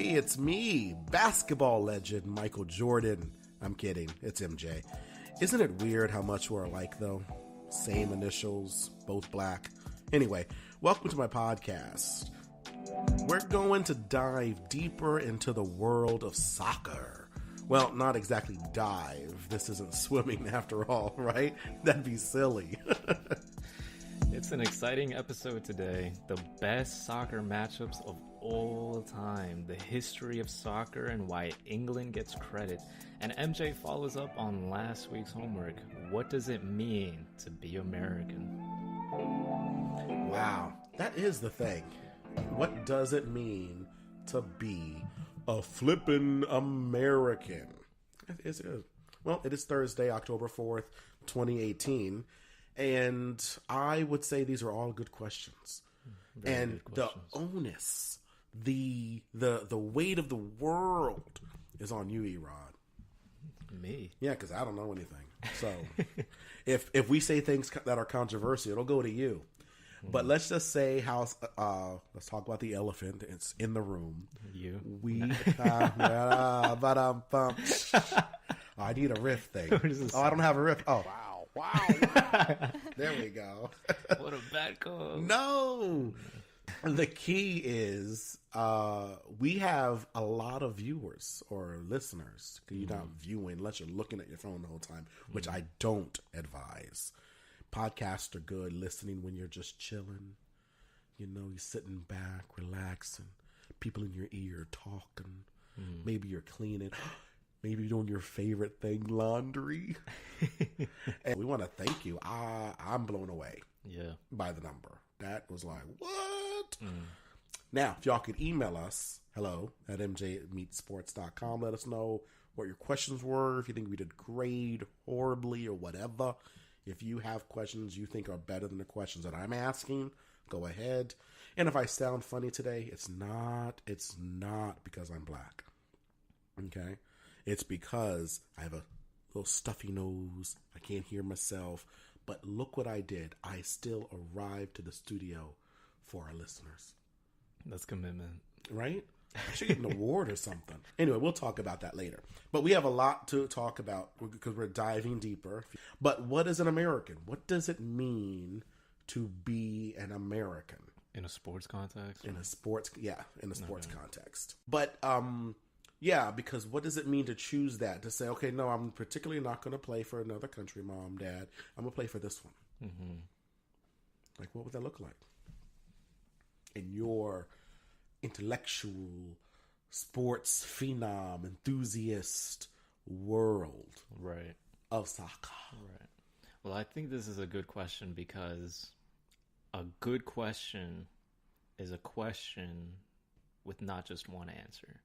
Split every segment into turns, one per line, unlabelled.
Hey, it's me, basketball legend Michael Jordan. I'm kidding, it's MJ. Isn't it weird how much we're alike, though? Same initials, both black. Anyway, welcome to my podcast. We're going to dive deeper into the world of soccer. Well, not exactly dive. This isn't swimming after all, right? That'd be silly.
It's an exciting episode today. The best soccer matchups of all time, the history of soccer and why England gets credit. And MJ follows up on last week's homework. What does it mean to be American?
Wow, that is the thing. What does it mean to be a flippin' American? Well, it is Thursday, October 4th, 2018. And I would say these are all good questions. Very good questions. The onus, the weight of the world is on you, Erod.
Me?
Yeah, because I don't know anything. So if we say things that are controversial, it'll go to you. But let's just say let's talk about the elephant. It's in the room.
You?
I need a riff thing. I don't have a riff. Oh, wow. There we go.
What a bad call.
No. The key is we have a lot of viewers or listeners. You're not viewing unless you're looking at your phone the whole time, which I don't advise. Podcasts are good listening when you're just chilling. You know, you're sitting back, relaxing. People in your ear talking. Maybe you're cleaning. Maybe you're doing your favorite thing, laundry. And we want to thank you. I'm blown away by the number. That was like, what? Now, if y'all could email us, hello@mjmeetsports.com. Let us know what your questions were. If you think we did great, horribly, or whatever. If you have questions you think are better than the questions that I'm asking, go ahead. And if I sound funny today, it's not because I'm black. Okay? It's because I have a little stuffy nose. I can't hear myself. But look what I did. I still arrived to the studio for our listeners.
That's commitment.
Right? I should get an award or something. Anyway, we'll talk about that later. But we have a lot to talk about because we're diving deeper. But what is an American? What does it mean to be an American?
In a sports context?
In a sports context. But, yeah, because what does it mean to choose that? To say, okay, no, I'm particularly not going to play for another country, Mom, Dad. I'm going to play for this one. Like, what would that look like? In your intellectual, sports phenom, enthusiast world of soccer.
Right. Well, I think this is a good question because a good question is a question with not just one answer.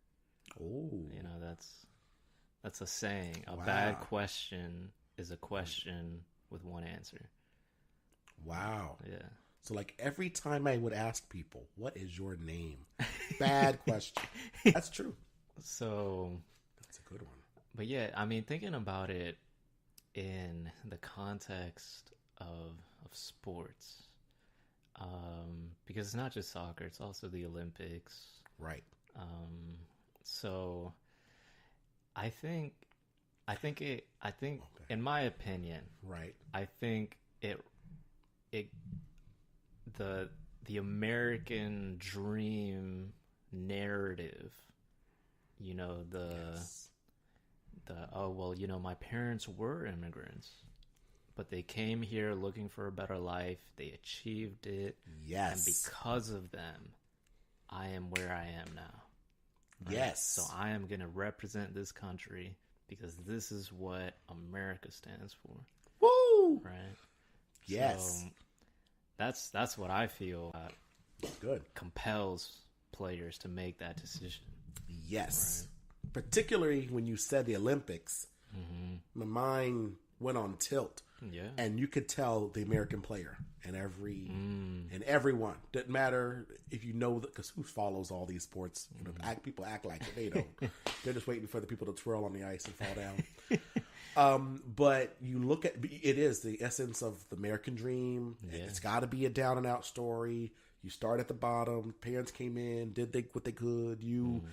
Oh,
you know, that's a saying. A bad question is a question with one answer.
Wow.
Yeah.
So, like, every time I would ask people, what is your name? Bad question. That's true.
So,
that's a good one.
But yeah, I mean, thinking about it in the context of sports, because it's not just soccer, it's also the Olympics.
Right.
So I think in my opinion,
right.
I think the American dream narrative, you know, my parents were immigrants, but they came here looking for a better life. They achieved it.
Yes.
And because of them, I am where I am now. Right?
Yes.
So I am going to represent this country because this is what America stands for.
Woo!
Right?
Yes.
So that's what I feel
good
compels players to make that decision.
Yes. Right? Particularly when you said the Olympics, my mind went on tilt.
Yeah.
And you could tell the American player and everyone. Doesn't matter if you know that, because who follows all these sports? You know, people act like it. They don't. They're just waiting for the people to twirl on the ice and fall down. But you look at it is the essence of the American dream. Yeah. It's got to be a down and out story. You start at the bottom. Parents came in, did what they could. You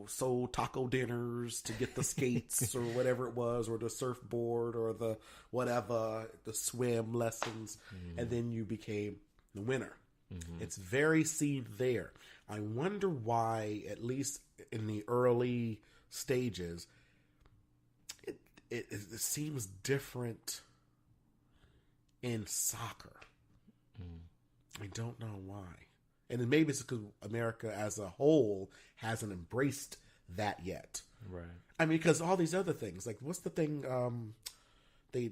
sold taco dinners to get the skates or whatever it was, or the surfboard or the whatever, the swim lessons, and then you became the winner. It's very seen there. I wonder why, at least in the early stages, it seems different in soccer. I don't know why. And maybe it's because America as a whole hasn't embraced that yet.
Right.
I mean, because all these other things, like what's the thing? The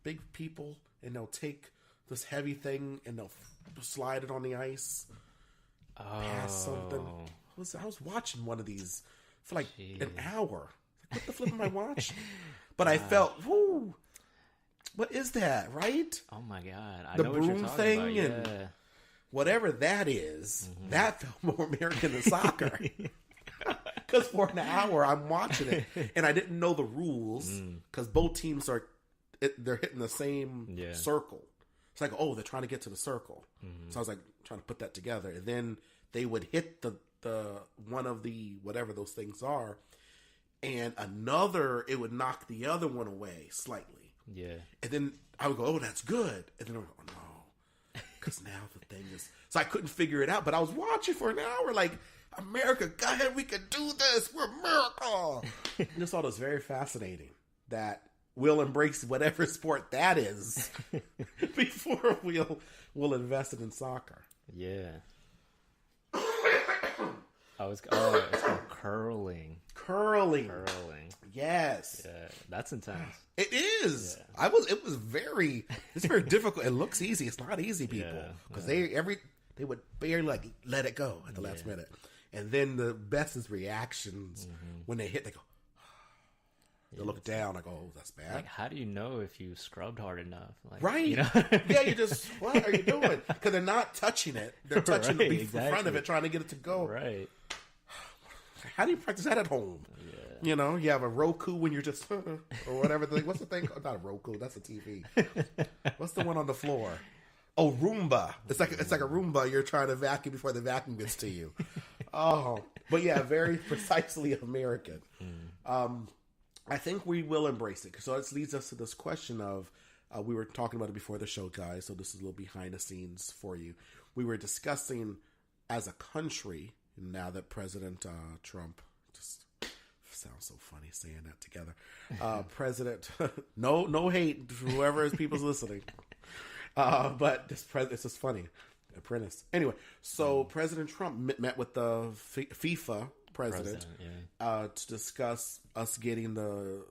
big people, and they'll take this heavy thing and they'll slide it on the ice, past something. I was watching one of these for like an hour. Like, what the flip am I watching? But I felt, whoo, what is that? Right?
Oh my god! I
The
know what you're
broom
talking
thing
about.
and
Yeah.
whatever that is, that felt more American than soccer. Because for an hour I'm watching it, and I didn't know the rules because both teams they're hitting the same circle. It's like, oh, they're trying to get to the circle. So I was like trying to put that together, and then they would hit the one of the whatever those things are, and it would knock the other one away slightly.
Yeah.
And then I would go, oh, that's good. And then I would go, oh, no. Because now the thing is... So I couldn't figure it out. But I was watching for an hour like, America, go ahead, we can do this. We're America. And just thought it was very fascinating that we'll embrace whatever sport that is before we'll invest it in soccer.
Yeah. It's called curling.
Curling. Yes.
Yeah, that's intense.
It is.
Yeah.
It's very difficult. It looks easy. It's not easy, people. Because they would barely like let it go at the last minute. And then the best is reactions when they hit, they go, they look down like, oh, that's bad.
Like, how do you know if you scrubbed hard enough? Like,
right.
You know?
Yeah, you just, what are you doing? Because they're not touching it. They're touching the front of it, trying to get it to go.
Right.
How do you practice that at home? Yeah. You have a Roku when you're just, or whatever. What's the thing? Not a Roku. That's a TV. What's the one on the floor? Oh, Roomba. It's like a Roomba. You're trying to vacuum before the vacuum gets to you. Oh, but yeah, very precisely American. I think we will embrace it. So this leads us to this question of, we were talking about it before the show, guys, so this is a little behind the scenes for you. We were discussing as a country, now that President Trump, just sounds so funny saying that together. President, no hate, whoever is people's listening. But it's just funny. Apprentice. Anyway, so President Trump met with the FIFA president to discuss us getting the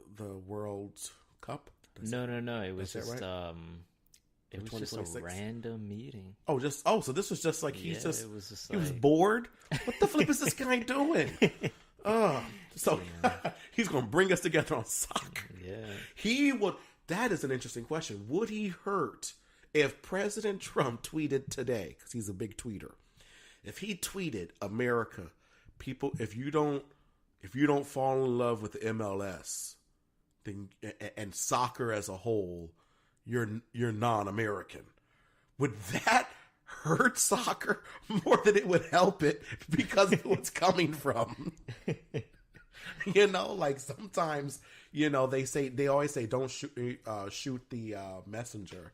World Cup.
No. It was just
right?
it was just a random meeting.
So this was just like he was bored. What the flip is this guy doing? He's going to bring us together on soccer.
Yeah.
That is an interesting question. Would he hurt if President Trump tweeted today, because he's a big tweeter, if he tweeted, America, people, if you don't fall in love with the MLS, then and soccer as a whole, you're non-American. Would that hurt soccer more than it would help it because of what's coming from? Like sometimes, they always say don't shoot the messenger.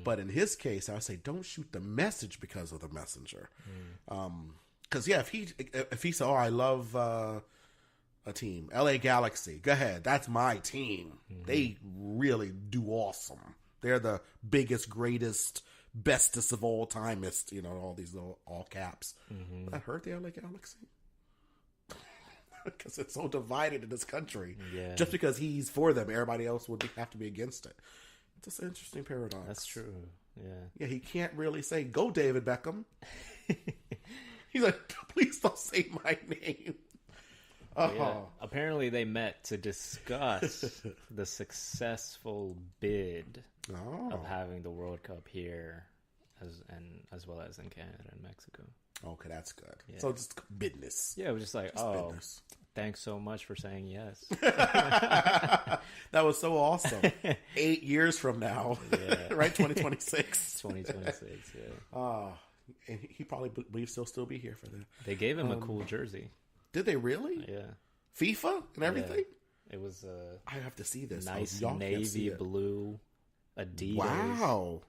But in his case, I would say don't shoot the message because of the messenger. Because if he said, oh, I love a team, LA Galaxy, go ahead, that's my team. They really do awesome. They're the biggest, greatest, bestest of all timest. All these little all caps. Would that hurt the LA Galaxy? Because it's so divided in this country.
Yeah.
Just because he's for them, everybody else would have to be against it. It's just an interesting paradox.
That's true. Yeah.
Yeah, he can't really say, go David Beckham. He's like, please don't say my name.
Yeah. Apparently they met to discuss the successful bid of having the World Cup here as well as in Canada and Mexico.
Okay, that's good.
Yeah.
So just business.
Yeah, it was just like, business. Thanks so much for saying yes.
That was so awesome. 8 years from now, right? 2026.
2026, yeah.
And he probably believes he'll still be here for that.
They gave him a cool jersey.
Did they really?
Yeah.
FIFA and everything?
Yeah. It was
I have to see this.
nice
Y'all can't see
navy
it.
blue Adidas.
Wow.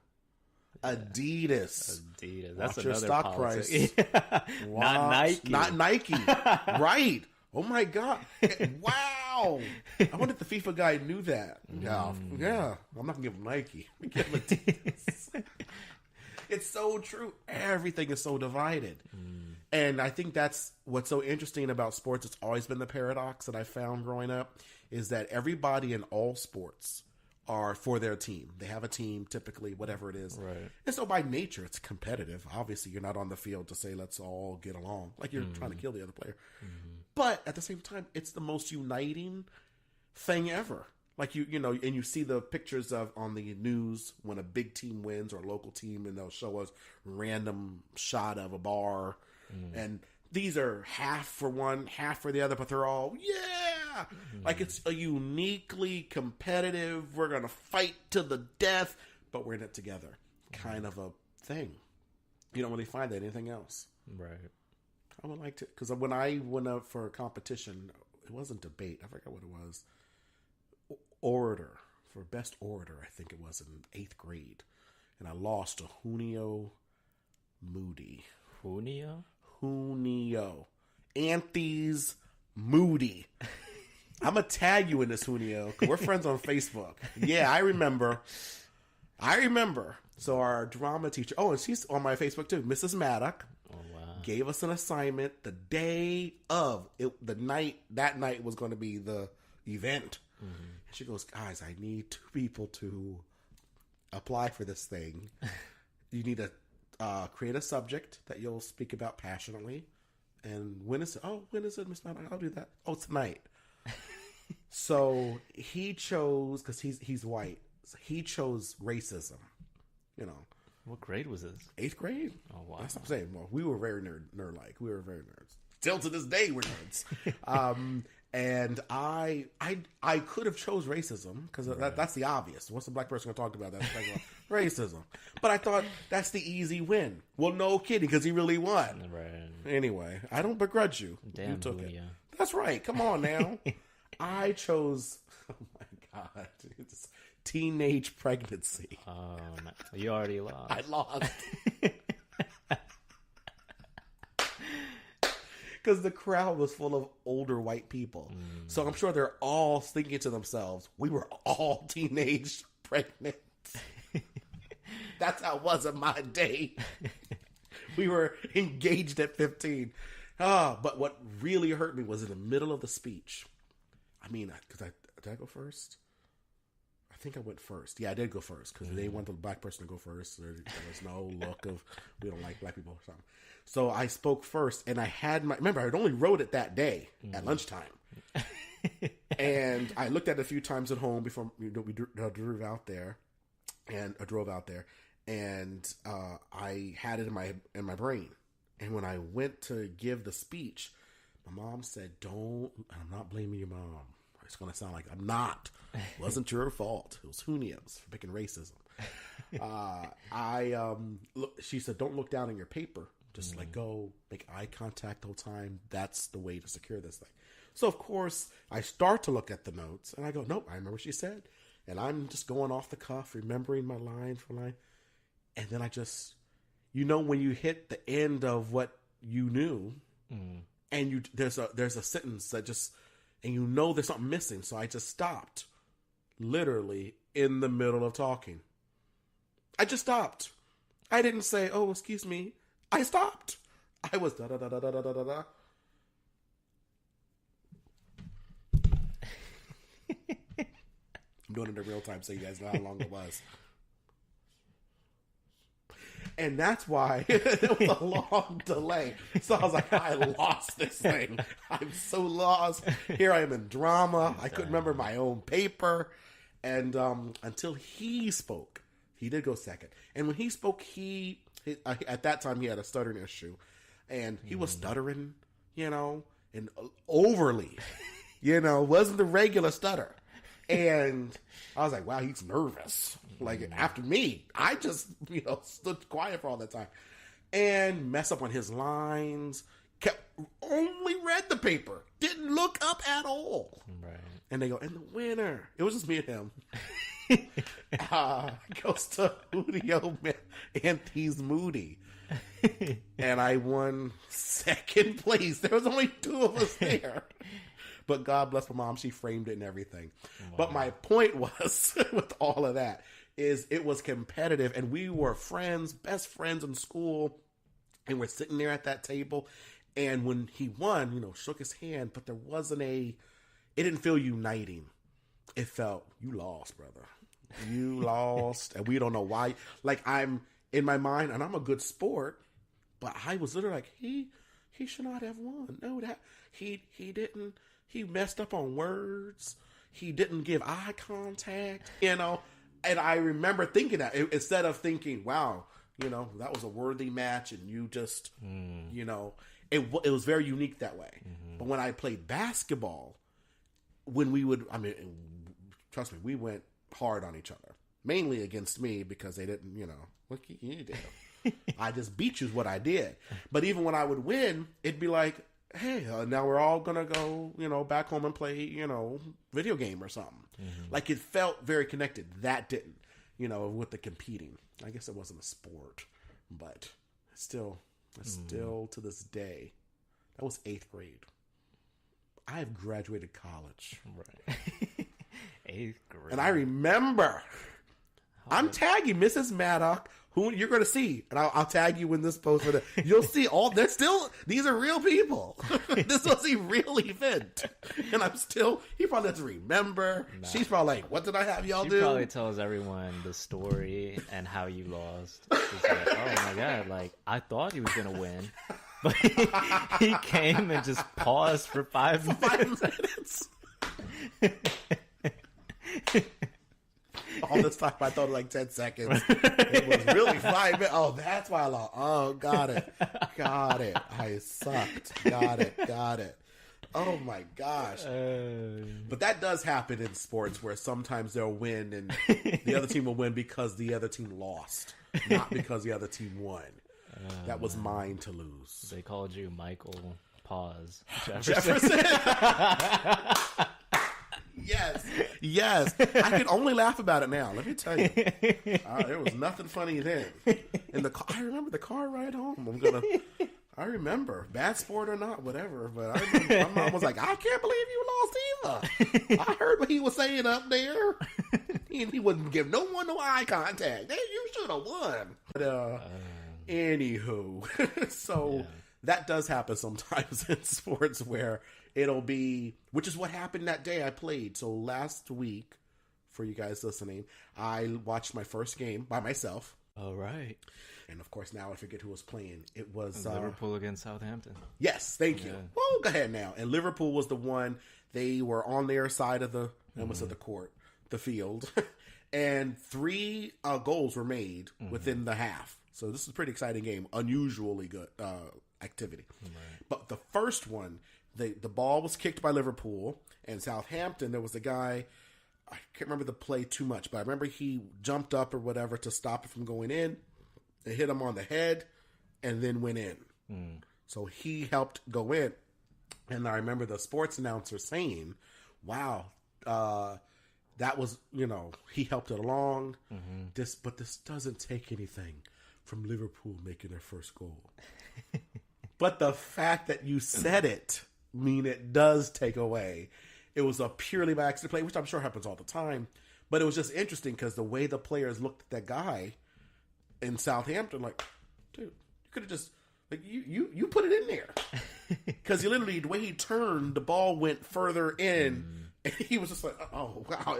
Adidas.
That's
Watch your
another
stock
politic.
price.
Not Nike.
Not Nike. Right. Oh my God. Wow. I wonder if the FIFA guy knew that. Yeah. Yeah. I'm not going to give him Nike. I'm gonna give him Adidas. It's so true. Everything is so divided. And I think that's what's so interesting about sports. It's always been the paradox that I found growing up is that everybody in all sports are for their team. They have a team, typically, whatever it is.
Right.
And so by nature, it's competitive. Obviously, you're not on the field to say, let's all get along. Like you're trying to kill the other player. But at the same time, it's the most uniting thing ever. Like you know, and you see the pictures of on the news when a big team wins or a local team, and they'll show us random shot of a bar. And these are half for one, half for the other, but they're all, yeah! Like it's a uniquely competitive, we're going to fight to the death, but we're in it together kind of a thing. You don't really find that anything else.
Right.
I would like to, because when I went up for a competition, it wasn't debate, I forgot what it was. Orator, for best orator, I think it was in 8th grade. And I lost to Junio Moody. Junio. Anthony's Moody. I'm going to tag you in this, Junio, because we're friends on Facebook. Yeah, I remember. So our drama teacher, and she's on my Facebook too, Mrs. Maddock, gave us an assignment the day of, that night was going to be the event. And she goes, guys, I need 2 people to apply for this thing. You need to create a subject that you'll speak about passionately. And when is it, Miss Maddox? I'll do that. Oh, tonight. So he chose, because he's white, so he chose racism. You know.
What grade was this?
8th grade.
Oh, wow.
That's what I'm saying. Well, we were very nerd-like. We were very nerds. Still to this day, we're nerds. And I could have chose racism because that's the obvious. What's the black person going to talk about? That's like, racism. But I thought that's the easy win. Well, no kidding, because he really won.
Right.
Anyway, I don't begrudge you.
Damn,
you took it.
Yeah.
That's right. Come on now. I chose. Oh my God! It's teenage pregnancy.
Oh, no. You already lost.
I lost. Because the crowd was full of older white people. So I'm sure they're all thinking to themselves, we were all teenage pregnant. That's how it was in my day. We were engaged at 15. But what really hurt me was in the middle of the speech. I mean, did I go first? I think I went first. Yeah, I did go first because they wanted the black person to go first. There was no look of, we don't like black people or something. So I spoke first, and I had remember, I had only wrote it that day at lunchtime. And I looked at it a few times at home before we drove out there. And I had it in my brain. And when I went to give the speech, my mom said, I'm not blaming your mom. It's going to sound like I'm not. It wasn't your fault. It was Junio's for picking racism. She said, don't look down on your paper. Just let go, make eye contact the whole time. That's the way to secure this thing. So, of course, I start to look at the notes, and I go, nope, I remember what she said. And I'm just going off the cuff, remembering my line for line. And then I just, when you hit the end of what you knew, and there's a sentence that just, and there's something missing. So I just stopped, literally, in the middle of talking. I just stopped. I didn't say, oh, excuse me. I stopped. I was da-da-da-da-da-da-da-da. I'm doing it in real time so you guys know how long it was. And that's why it was a long delay. So I was like, I lost this thing. I'm so lost. Here I am in drama. I couldn't remember my own paper. And until he spoke, he did go second. And when he spoke, at that time, he had a stuttering issue. And he was stuttering, and overly, wasn't the regular stutter. And I was like, wow, he's nervous. Like, after me, I just, stood quiet for all that time. And mess up on his lines. only read the paper, didn't look up at all.
Right.
And they go, and the winner, it was just me and him, goes to Julio Antes Moody. And I won second place. There was only 2 of us there. But God bless my mom, she framed it and everything. Wow. But my point was, with all of that, is it was competitive, and we were friends, best friends in school, and we're sitting there at that table, and when he won, shook his hand, but there wasn't it didn't feel uniting. It felt, you lost, brother. You lost, and we don't know why. Like, I'm, in my mind, and I'm a good sport, but I was literally like, he should not have won. No, he didn't. He messed up on words. He didn't give eye contact, And I remember thinking that, instead of thinking, wow, that was a worthy match, and you just, it was very unique that way. Mm-hmm. But when I played basketball, trust me, we went hard on each other. Mainly against me, because they didn't, what can you do? I just beat you is what I did. But even when I would win, it'd be like, hey, now we're all going to go, back home and play, video game or something. Mm-hmm. Like, it felt very connected. That didn't, with the competing. I guess it wasn't a sport, but still to this day, that was 8th grade. I have graduated college.
Right. 8th grade.
And I remember, I'm tagging Mrs. Maddock, who you're going to see, and I'll tag you in this post. You'll see these are real people. This was a real event. And he probably doesn't remember. Nah. She's probably like, what did I have y'all do?
She probably tells everyone the story and how you lost. She's like, oh my God, like, I thought he was going to win. But he came and just paused for 5 minutes.
All this time I thought it was like 10 seconds. It was really 5 minutes. Oh, that's why I lost. Oh, got it. I sucked. Got it. Oh my gosh. But that does happen in sports, where sometimes they'll win and the other team will win because the other team lost, not because the other team won. That was mine to lose.
They called you Michael Pause Jefferson.
Yes. I can only laugh about it now. Let me tell you, there was nothing funny then. I remember the car ride home. I remember, bad sport or not, whatever. But I remember my mom was like, "I can't believe you lost either." I heard what he was saying up there. He wouldn't give no one no eye contact. Hey, you should have won. But anywho, so. Yeah. That does happen sometimes in sports, where it'll be, which is what happened that day I played. So last week, for you guys listening, I watched my first game by myself.
All right.
And of course, now I forget who was playing. It was
Liverpool against Southampton.
Yes, thank you. Well, go ahead now. And Liverpool was the one. They were on their side of the field, and 3 goals were made within the half. So this is a pretty exciting game, unusually good activity. Right. But the first one, the ball was kicked by Liverpool, and Southampton, there was a guy, I can't remember the play too much, but I remember he jumped up or whatever to stop it from going in. It hit him on the head and then went in. So he helped go in. And I remember the sports announcer saying, wow, that was, he helped it along. But this doesn't take anything from Liverpool making their first goal. But the fact that you said it, it does take away. It was a purely by accident play, which I'm sure happens all the time. But it was just interesting because the way the players looked at that guy in Southampton, like, dude, you could have just, like, you put it in there. Because literally, the way he turned, the ball went further in, and he was just like, oh, wow,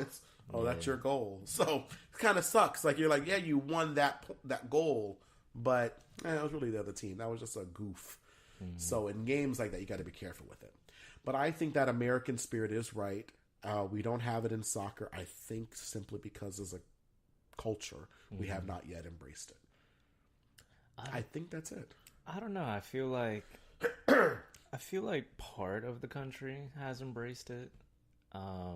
that's your goal. So it kind of sucks. Like, you're like, yeah, you won that goal, but it was really the other team. That was just a goof. So in games like that, you got to be careful with it. But I think that American spirit is right. We don't have it in soccer, I think, simply because as a culture, we have not yet embraced it. I think that's it.
I don't know. I feel like part of the country has embraced it. I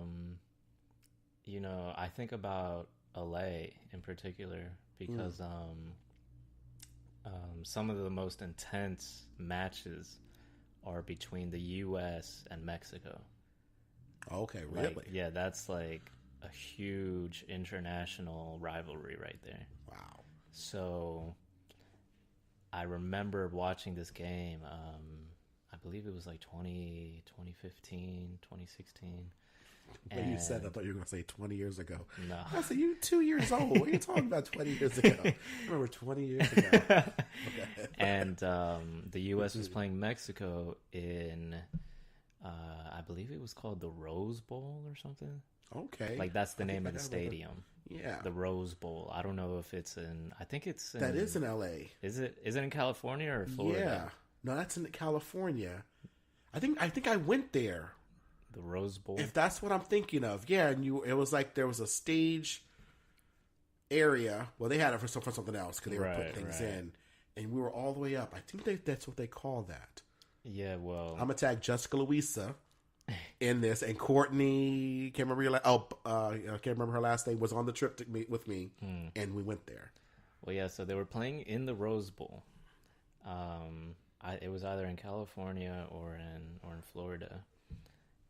think about LA in particular because some of the most intense matches are between the U.S. and Mexico.
Okay, really?
Like, yeah, that's like a huge international rivalry right there.
Wow.
So I remember watching this game. I believe it was like 2015, 2016.
When you said that, I thought you were going to say 20 years ago.
No.
I said, you 2 years old. What are you talking about 20 years ago? I remember 20 years ago. Okay.
And the U.S. was playing Mexico in, I believe it was called the Rose Bowl or something.
Okay.
Like, that's the name of the stadium.
Yeah.
The Rose Bowl. I don't know if it's in, I think it's in,
That is in L.A.
Is it in California or Florida?
Yeah. No, that's in California. I think I went there.
The Rose Bowl.
If that's what I'm thinking of. Yeah, and it was like there was a stage area. Well, they had it for something else because they were putting things in. And we were all the way up. I think that's what they call that.
Yeah, well.
I'm going to tag Jessica Louisa in this. And Courtney, can't remember I can't remember her last name, was on the trip to meet with me. And we went there.
Well, yeah, so they were playing in the Rose Bowl. It was either in California or in Florida.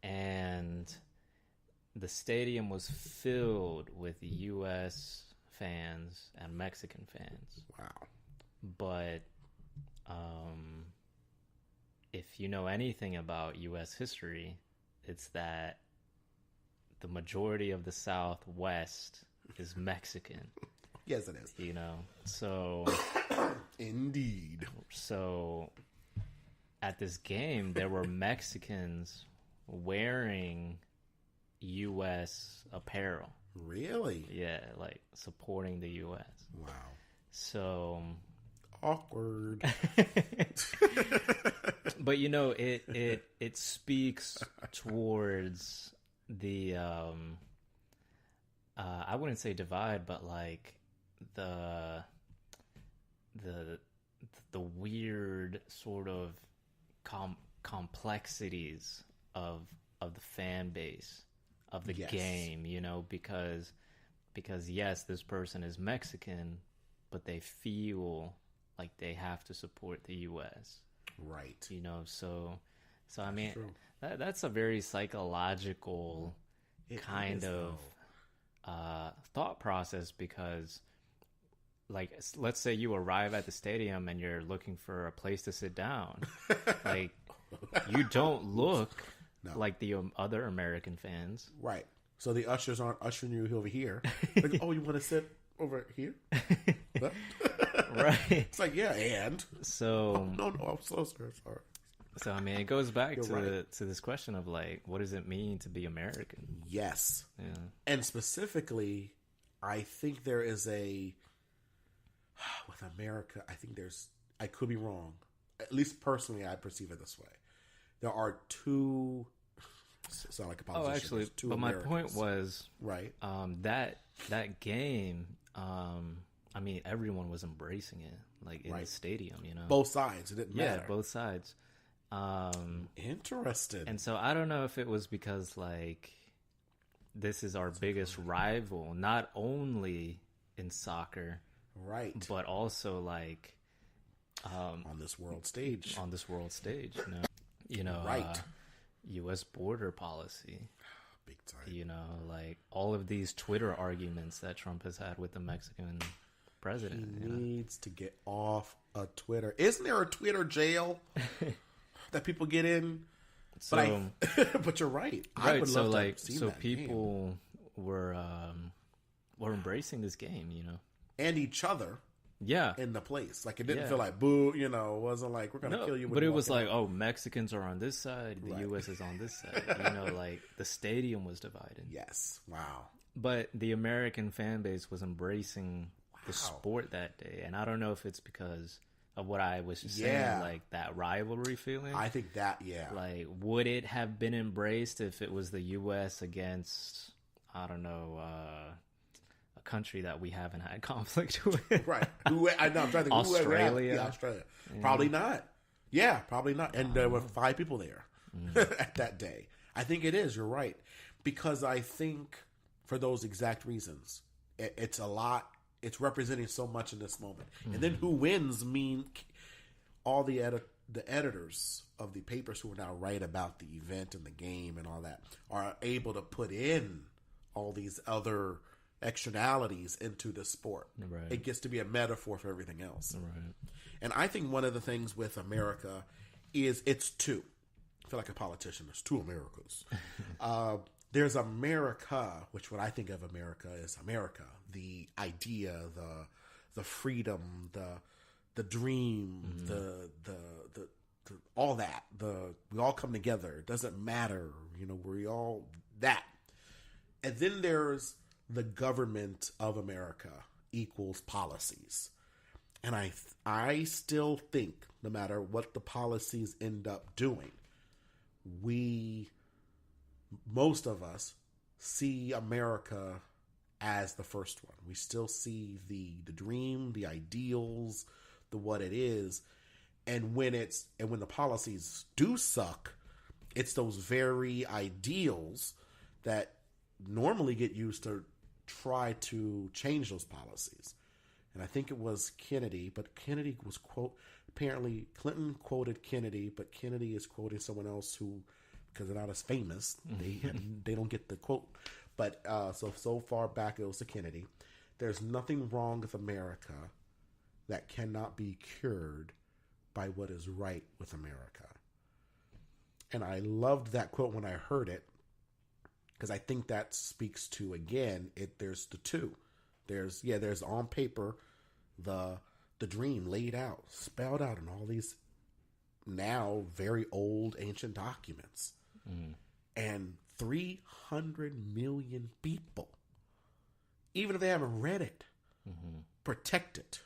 And the stadium was filled with U.S. fans and Mexican fans.
Wow.
But if you know anything about U.S. history, it's that the majority of the Southwest is Mexican.
Yes, it is.
You know, so...
Indeed.
So at this game, there were Mexicans wearing U.S. apparel.
Really?
Yeah, like supporting the U.S.
Wow.
So
awkward.
But you know, it speaks towards the I wouldn't say divide, but like the weird sort of complexities of the fan base of the game, you know, because yes, this person is Mexican, but they feel like they have to support the U.S.
Right.
You know, so I mean, that's a very psychological kind of thought process, because like, let's say you arrive at the stadium and you're looking for a place to sit down. Like, you don't look like the other American fans.
Right. So the ushers aren't ushering you over here. Like, oh, you want to sit over here?
Right.
It's like, yeah, and?
So...
Oh, no, I'm so sorry.
So, I mean, it goes back to this question of, like, what does it mean to be American?
Yes.
Yeah.
And specifically, I think there is with America, I could be wrong. At least personally, I perceive it this way. There are two... Sound like a politician.
Oh, actually, but
Americans.
My point was...
Right.
That game... I mean, everyone was embracing it, like in the stadium, you know.
Both sides. It didn't matter.
Yeah, both sides.
Interesting.
And so I don't know if it was because, like, this is our biggest rival, not only in soccer,
right,
but also like
on this world stage.
You know,
right.
U.S. border policy.
Big time.
You know, like all of these Twitter arguments that Trump has had with the Mexican president.
He needs to get off of Twitter. Isn't there a Twitter jail that people get in?
So,
but you're right.
I
would love to have seen
so
that
people were embracing this game, you know,
and each other.
Yeah,
in the place, like it didn't feel like boo. You know, it wasn't like we're gonna kill you.
But it was like, oh, Mexicans are on this side, the U.S. is on this side. You know, like the stadium was divided.
Yes, wow.
But the American fan base was embracing the sport that day, and I don't know if it's because of what I was saying, like that rivalry feeling.
I think that,
like, would it have been embraced if it was the U.S. against, I don't know, a country that we haven't had conflict with?
Right. I'm trying to think.
Australia.
Australia. Yeah. Probably not. Yeah, probably not. And there were 5 people there at that day. I think it is. You're right. Because I think for those exact reasons, it's a lot. It's representing so much in this moment. And then who wins mean all the the editors of the papers who are now write about the event and the game and all that are able to put in all these other externalities into the sport.
Right.
It gets to be a metaphor for everything else.
Right.
And I think one of the things with America is it's two. I feel like a politician. There's two Americas. There's America, which when I think of America is America, the idea, the freedom, the dream, the all that. We all come together. It doesn't matter, we all that. And then there's the government of America equals policies. And I still think no matter what the policies end up doing, most of us see America as the first one. We still see the dream, the ideals, the what it is. And when the policies do suck, it's those very ideals that normally get used to try to change those policies. And I think it was Kennedy, but Kennedy was apparently Clinton quoted Kennedy, but Kennedy is quoting someone else who, because they're not as famous, they don't get the quote. But so far back it was to Kennedy. There's nothing wrong with America that cannot be cured by what is right with America. And I loved that quote when I heard it, because I think that speaks to, again, there's the two. There's on paper the dream laid out, spelled out in all these now very old ancient documents. And 300 million people, even if they haven't read it, protect it.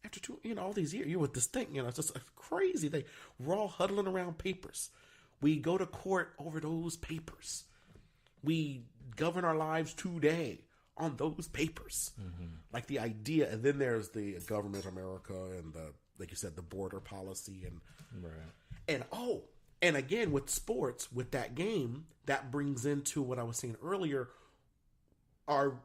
After all these years, you with this thing, it's just a crazy thing. We're all huddling around papers. We go to court over those papers. We govern our lives today on those papers. Like the idea, and then there's the government of America and like you said, the border policy and again with sports, with that game, that brings into what I was saying earlier. Are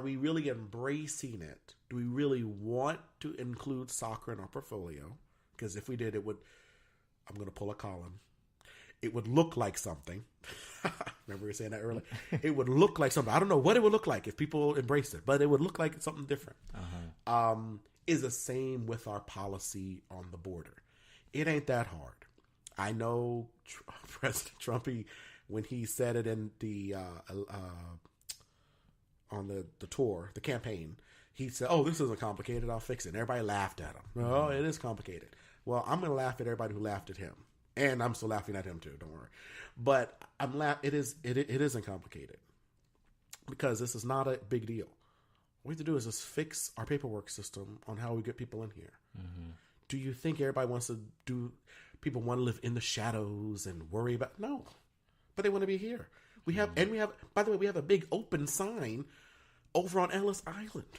we really embracing it? Do we really want to include soccer in our portfolio? Because if we did, I'm going to pull a Colin. It would look like something. Remember we were saying that earlier? It would look like something. I don't know what it would look like if people embraced it, but it would look like something different. Is the same with our policy on the border. It ain't that hard. I know President Trump, when he said it in the on the tour, the campaign, he said, "Oh, this isn't complicated. I'll fix it." And everybody laughed at him. Oh, it is complicated. Well, I'm going to laugh at everybody who laughed at him. And I'm still laughing at him too. Don't worry. But it isn't complicated, because this is not a big deal. What we have to do is just fix our paperwork system on how we get people in here. Do you think everybody wants to people want to live in the shadows and worry about? No, but they want to be here. By the way, we have a big open sign over on Ellis Island,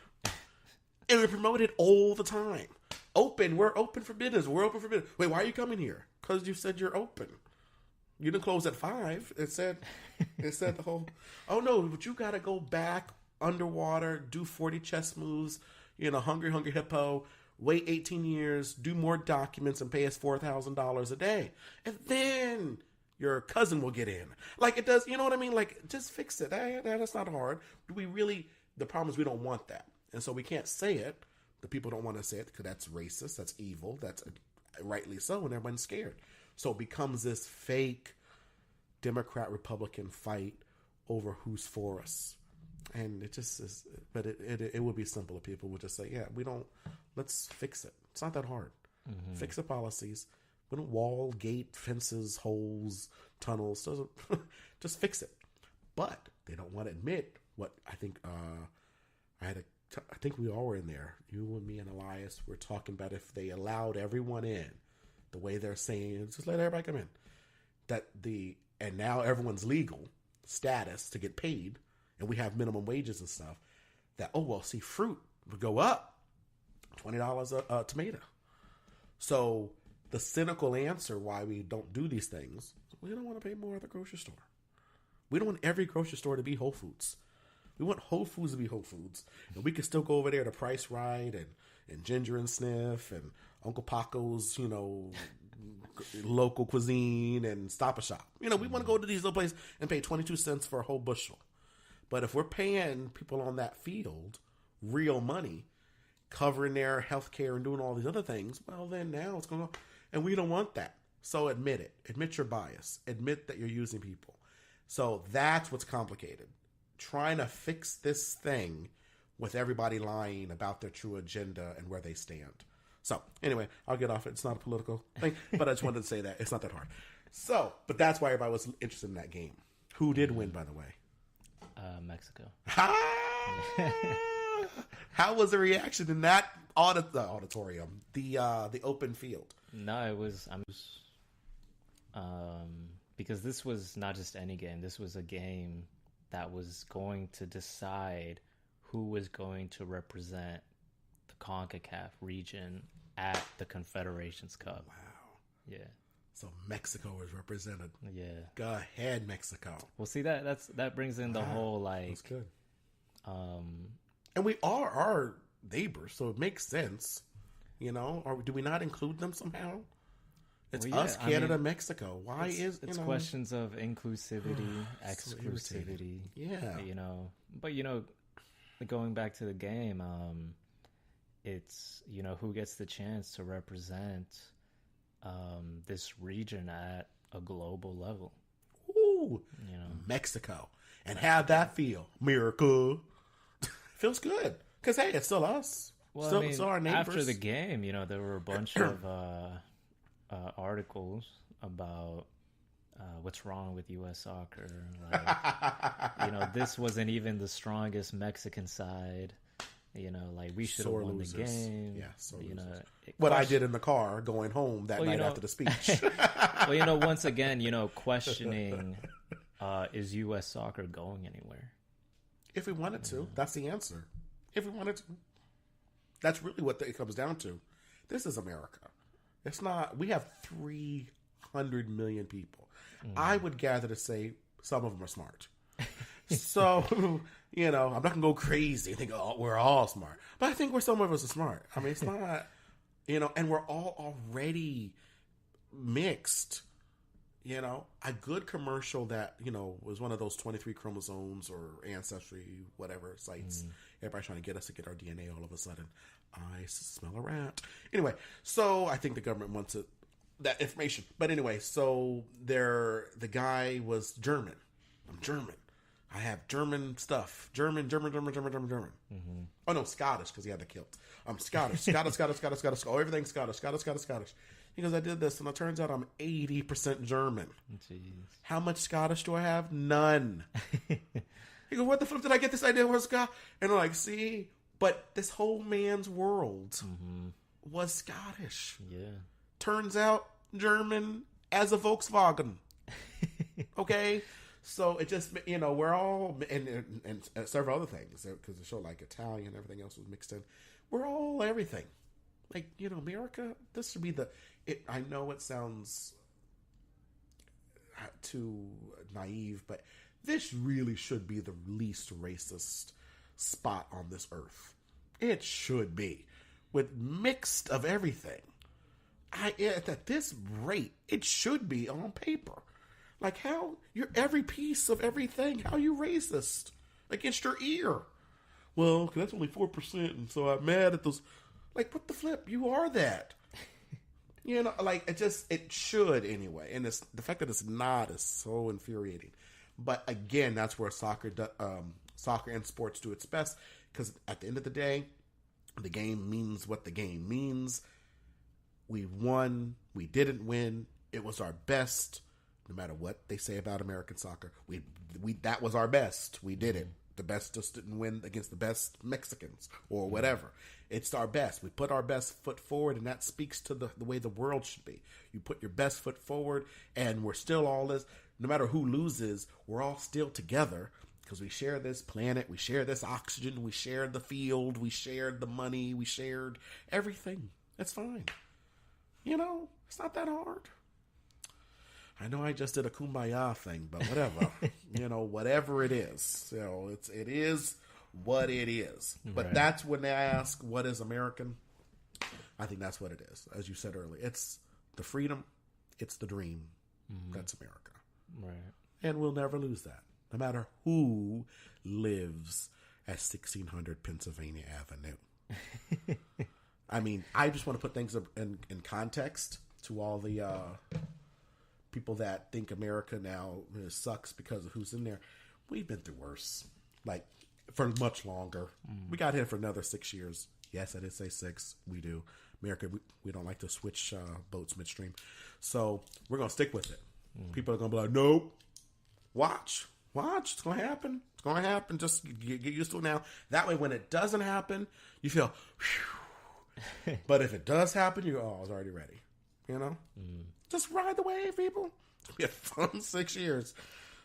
and we promote it all the time. We're open for business. We're open for business. Wait, why are you coming here? Because you said you're open. You didn't close at 5. It said the whole. Oh no, but you got to go back underwater, do 40 chess moves. Hungry Hippo. Wait 18 years, do more documents, and pay us $4,000 a day, and then your cousin will get in. Like it does. You know what I mean? Like, just fix it. That's not hard. Do we really? The problem is we don't want that, and so we can't say it. The people don't want to say it because that's racist, that's evil, that's rightly so, and everyone's scared. So it becomes this fake Democrat-Republican fight over who's for us. And it just is, but it would be simple if people would just say, yeah, let's fix it. It's not that hard. Fix the policies. We don't wall, gate, fences, holes, tunnels. Just fix it. But they don't want to admit what I think, I think we all were in there. You and me and Elias were talking about if they allowed everyone in the way they're saying, just let everybody come in. And now everyone's legal status to get paid, and we have minimum wages and stuff. Fruit would go up $20 a tomato. So the cynical answer why we don't do these things, we don't want to pay more at the grocery store. We don't want every grocery store to be Whole Foods. We want Whole Foods to be Whole Foods. And we can still go over there to Price Right and Ginger and Sniff and Uncle Paco's, local cuisine and Stop and Shop. We want to go to these little places and pay 22 cents for a whole bushel. But if we're paying people on that field real money, covering their health care and doing all these other things, well, then now it's going to go. And we don't want that. So admit it. Admit your bias. Admit that you're using people. So that's what's complicated. Trying to fix this thing with everybody lying about their true agenda and where they stand. So anyway, I'll get off it. It's not a political thing, but I just wanted to say that. It's not that hard. So, but that's why everybody was interested in that game. Who did win, by the way?
Mexico.
How was the reaction in that auditorium, the open field?
No, it was because this was not just any game. This was a game that was going to decide who was going to represent the CONCACAF region at the Confederations Cup.
Wow.
Yeah.
So Mexico was represented.
Yeah.
Go ahead, Mexico.
Well, see that brings in the whole
That's good. And we are our neighbors, so it makes sense. Or do we not include them somehow? It's us, Canada, Mexico. Why it's
questions of inclusivity, exclusivity.
Yeah.
But going back to the game, it's who gets the chance to represent this region at a global level.
Ooh, Mexico, and how'd that feel? America. Feels good because hey, it's still us.
Well,
still our neighbors.
After the game, there were a bunch of articles about what's wrong with U.S. soccer. Like, this wasn't even the strongest Mexican side. We should have won the game.
Yeah, what I did in the car going home that night after the speech.
Well, once again, questioning is U.S. soccer going anywhere?
If we wanted to, that's the answer. If we wanted to. That's really what it comes down to. This is America. It's not, we have 300 million people. I would gather to say some of them are smart. So, I'm not going to go crazy and think, we're all smart. But I think some of us are smart. I mean, it's not, and we're all already mixed. A good commercial that, was one of those 23 chromosomes or Ancestry, whatever sites. Everybody's trying to get us to get our DNA all of a sudden. I smell a rat. Anyway, so I think the government wants that information. But anyway, so the guy was German. I'm German. I have German stuff. German. Mm-hmm. Oh, no, Scottish, because he had the kilt. I'm Scottish. Scottish. Oh, everything's Scottish. He goes, I did this, and it turns out I'm 80% German.
Jeez.
How much Scottish do I have? None. He goes, what the flip did I get this idea? Where's Scott? And I'm like, see? But this whole man's world was Scottish.
Yeah.
Turns out German as a Volkswagen. Okay? So it just, we're all, and several other things, because the show like Italian and everything else was mixed in. We're all everything. Like, America, this should be I know it sounds too naive, but this really should be the least racist spot on this earth. It should be. With mixed of everything. At this rate, it should be on paper. Like how you're every piece of everything. How you racist against your ear? Well, 'cause that's only 4%, and so I'm mad at those. Like, what the flip? You are that. It should anyway. And the fact that it's not is so infuriating. But again, that's where soccer and sports do its best. Because at the end of the day, the game means what the game means. We won. We didn't win. It was our best. No matter what they say about American soccer, we that was our best. We did it. The best just didn't win against the best Mexicans or whatever. It's our best. We put our best foot forward, and that speaks to the way the world should be. You put your best foot forward, and we're still all this. No matter who loses, we're all still together because we share this planet. We share this oxygen. We share the field. We shared the money. We shared everything. It's fine. It's not that hard. I know I just did a kumbaya thing, but whatever. Whatever it is. It is what it is. But
Right.
that's when they ask, what is American? I think that's what it is. As you said earlier, it's the freedom, it's the dream. That's America.
Right.
And we'll never lose that, no matter who lives at 1600 Pennsylvania Avenue. I mean, I just want to put things in context to all the people that think America now sucks because of who's in there. We've been through worse, like for much longer. We got here for another 6 years. Yes, I did say 6. We do. America, we don't like to switch boats midstream. So we're going to stick with it. People are going to be like, nope. Watch. It's going to happen. It's going to happen. Just get used to it now. That way, when it doesn't happen, you feel, whew. But if it does happen, you go, I was already ready. Just ride the wave, people. It's going to be a fun 6 years.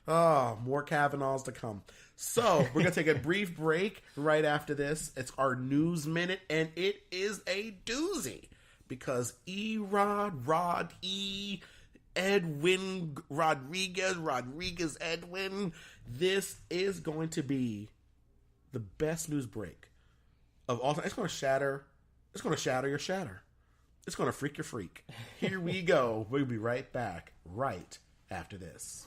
Oh, more Kavanaughs to come. So, we're going to take a brief break right after this. It's our news minute, and it is a doozy because Rod E. Edwin Rodriguez Edwin. This is going to be the best news break of all time. It's going to shatter your shatter. It's going to freak your freak. Here we go. We'll be right back right after this.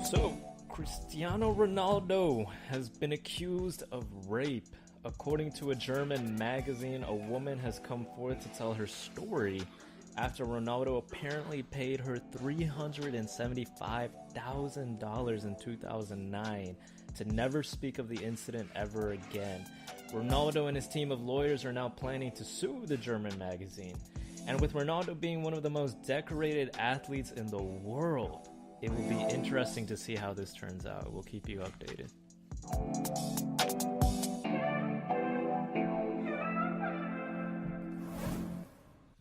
So, Cristiano Ronaldo has been accused of rape. According to a German magazine, a woman has come forth to tell her story after Ronaldo apparently paid her $375,000 in 2009 to never speak of the incident ever again. Ronaldo and his team of lawyers are now planning to sue the German magazine. And with Ronaldo being one of the most decorated athletes in the world, it will be interesting to see how this turns out. We'll keep you updated.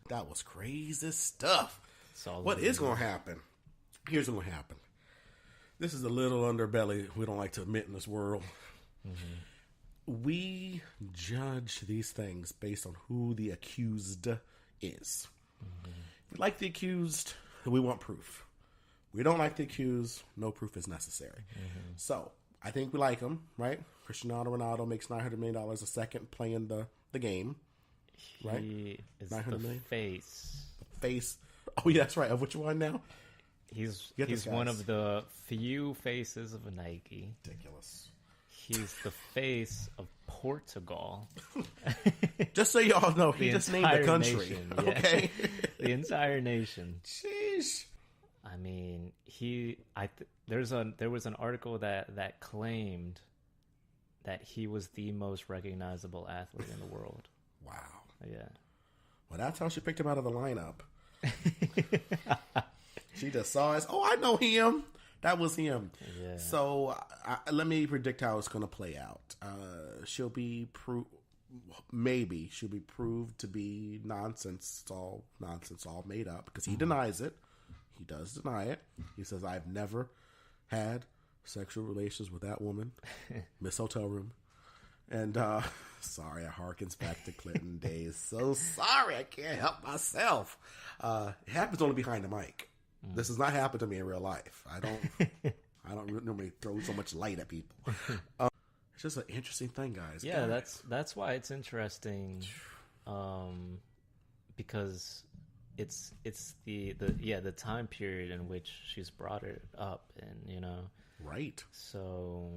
That was crazy stuff.
Solid.
What is going to happen? Here's what's going to happen. This is a little underbelly we don't like to admit in this world. We judge these things based on who the accused is. If we like the accused, we want proof. We don't like the accused, no proof is necessary. So, I think we like him, right? Cristiano Ronaldo makes $900 million a second playing the game. Right?
He is the
900 million?
face.
Face. Oh, yeah, that's right. Of which one now?
He's
Get this,
one
guys.
of the few faces of Nike.
Ridiculous.
He's the face of Portugal.
Just so y'all know, he just named the
entire
country.
nation, yeah.
Okay?
The entire nation.
Sheesh.
I mean, there was an article that claimed that he was the most recognizable athlete in the world.
Wow.
Yeah.
Well, that's how she picked him out of the lineup. She just saw us. Oh, I know him. That was him.
Yeah.
So let me predict how it's going to play out. She'll be maybe she'll be proved to be nonsense. It's all nonsense, all made up because he denies it. He does deny it. He says, "I've never had sexual relations with that woman, Miss Hotel Room." And sorry, it harkens back to Clinton days. So sorry, I can't help myself. It happens only behind the mic. This has not happened to me in real life. I don't normally throw so much light at people. It's just an interesting thing, guys.
Yeah,
God.
that's why it's interesting, because it's the time period in which she's brought it up, and
Right.
so,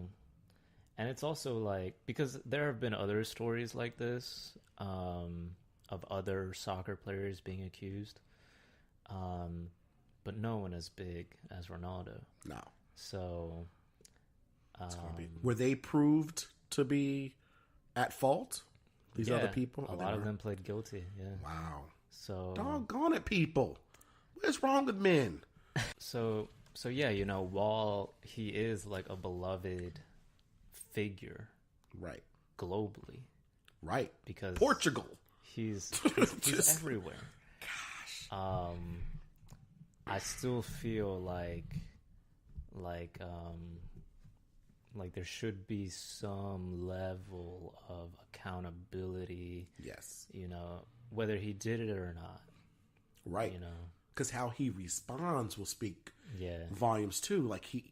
and it's also like, because there have been other stories like this, of other soccer players being accused, but no one as big as Ronaldo.
No.
So,
Were they proved to be at fault? These other people?
a lot of them pled guilty. Yeah.
Wow.
So,
Doggone it, people. What's wrong with men?
so yeah, while he is like a beloved figure
Right.
globally,
Right.
because
Portugal.
he's
Just-
everywhere. Gosh. I still feel like Like there should be some level of accountability.
Yes.
You know, whether he did it or not.
Right.
You know.
Because how he responds will speak
Yeah.
volumes too. Like he,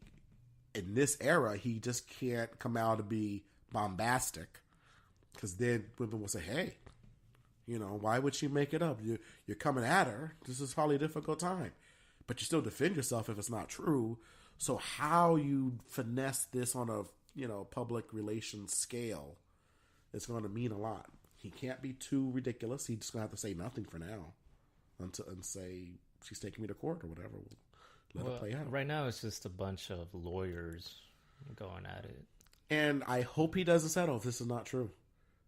in this era, he just can't come out and be bombastic. Because then women will say, hey, you know, why would she make it up? You're coming at her. This is probably a difficult time. But you still defend yourself if it's not true. So how you finesse this on a, you know, public relations scale is going to mean a lot. He can't be too ridiculous. He's just going to have to say nothing for now and say she's taking me to court or whatever. We'll let it play out.
Right now it's just a bunch of lawyers going at it.
And I hope he doesn't settle if this is not true.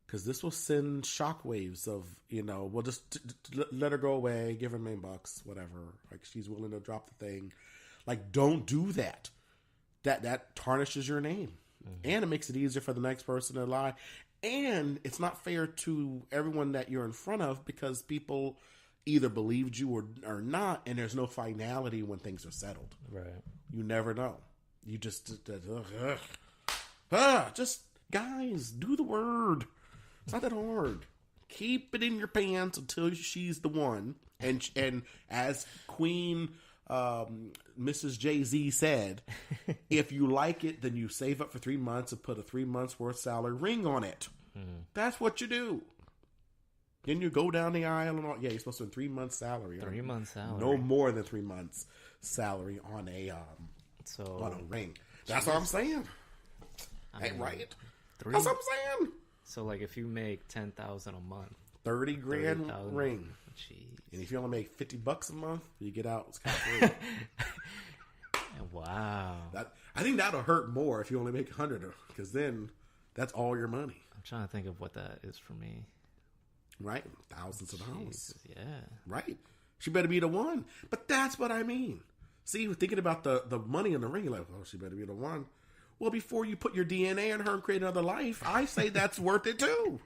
Because this will send shockwaves of, you know, we'll just let her go away, give her $1 million, whatever. Like, she's willing to drop the thing. Like, don't do that. That tarnishes your name. Mm-hmm. And it makes it easier for the next person to lie. And it's not fair to everyone that you're in front of because people either believed you or not, and there's no finality when things are settled.
Right.
You never know. You just guys, do the word. It's not that hard. Keep it in your pants until she's the one. And as Queen Mrs. Jay-Z said, if you like it, then you save up for 3 months and put a 3 months worth salary ring on it. Mm-hmm. That's what you do. Then you go down the aisle and all. Yeah, you're supposed to have 3 months salary.
3 months salary.
No more than 3 months salary on a ring. That's what I'm saying. Right? That's what I'm saying.
So, like, if you make $10,000 a month,
30 grand
30,000
ring.
Jeez.
And if you only make $50 a month, you get out. It's kind of free.
Wow.
I think that'll hurt more if you only make 100, because then that's all your money.
I'm trying to think of what that is for me.
Right? Thousands of dollars.
Yeah.
Right? She better be the one. But that's what I mean. See, thinking about the money in the ring, you're like, oh, she better be the one. Well, before you put your DNA in her and create another life, I say that's worth it too.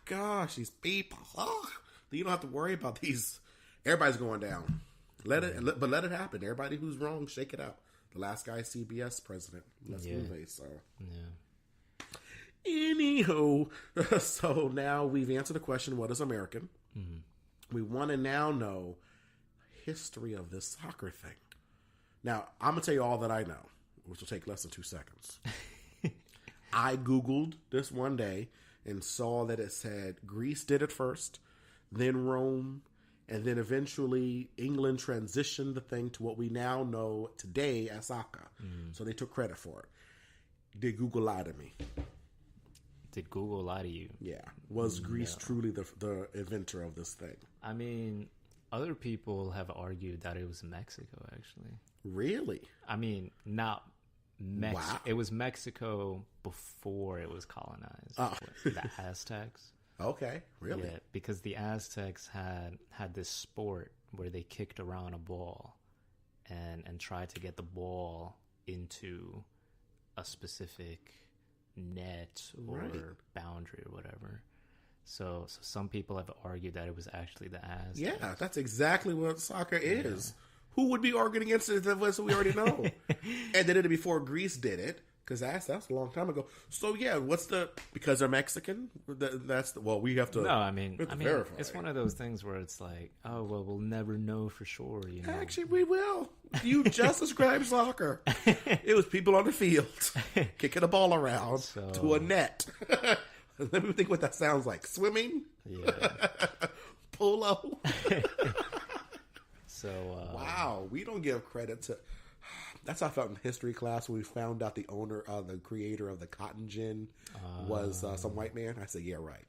Gosh, these people. Oh, you don't have to worry about these. Everybody's going down. Let it happen. Everybody who's wrong, shake it out. The last guy, CBS president. Let's move it. So, Anyhow, so now we've answered the question: what is American? Mm-hmm. We want to now know history of this soccer thing. Now, I'm gonna tell you all that I know, which will take less than 2 seconds. I Googled this one day and saw that it said Greece did it first, then Rome, and then eventually England transitioned the thing to what we now know today as soccer. Mm. So they took credit for it. Did Google lie to me?
Did Google lie to you?
Yeah. Was Greece truly the inventor of this thing?
I mean, other people have argued that it was Mexico, actually.
Really?
I mean, not Mexico.
Wow.
It was Mexico before it was colonized. The Aztecs.
Okay, really?
Yeah, because the Aztecs had this sport where they kicked around a ball and tried to get the ball into a specific net or boundary or whatever. So some people have argued that it was actually the Aztecs.
Yeah, that's exactly what soccer is. Who would be arguing against it if we already know? And they did it before Greece did it, because that's a long time ago. So yeah, because they're Mexican? We have to.
No, I mean,
verify.
It's one of those things where it's like, oh well, we'll never know for sure. You know?
Actually, we will. You just described soccer. It was people on the field kicking a ball around to a net. Let me think what that sounds like. Swimming?
Yeah.
Polo?
So
wow, we don't give credit to. That's how I felt in history class when we found out the creator of the cotton gin was some white man. I said, yeah, right.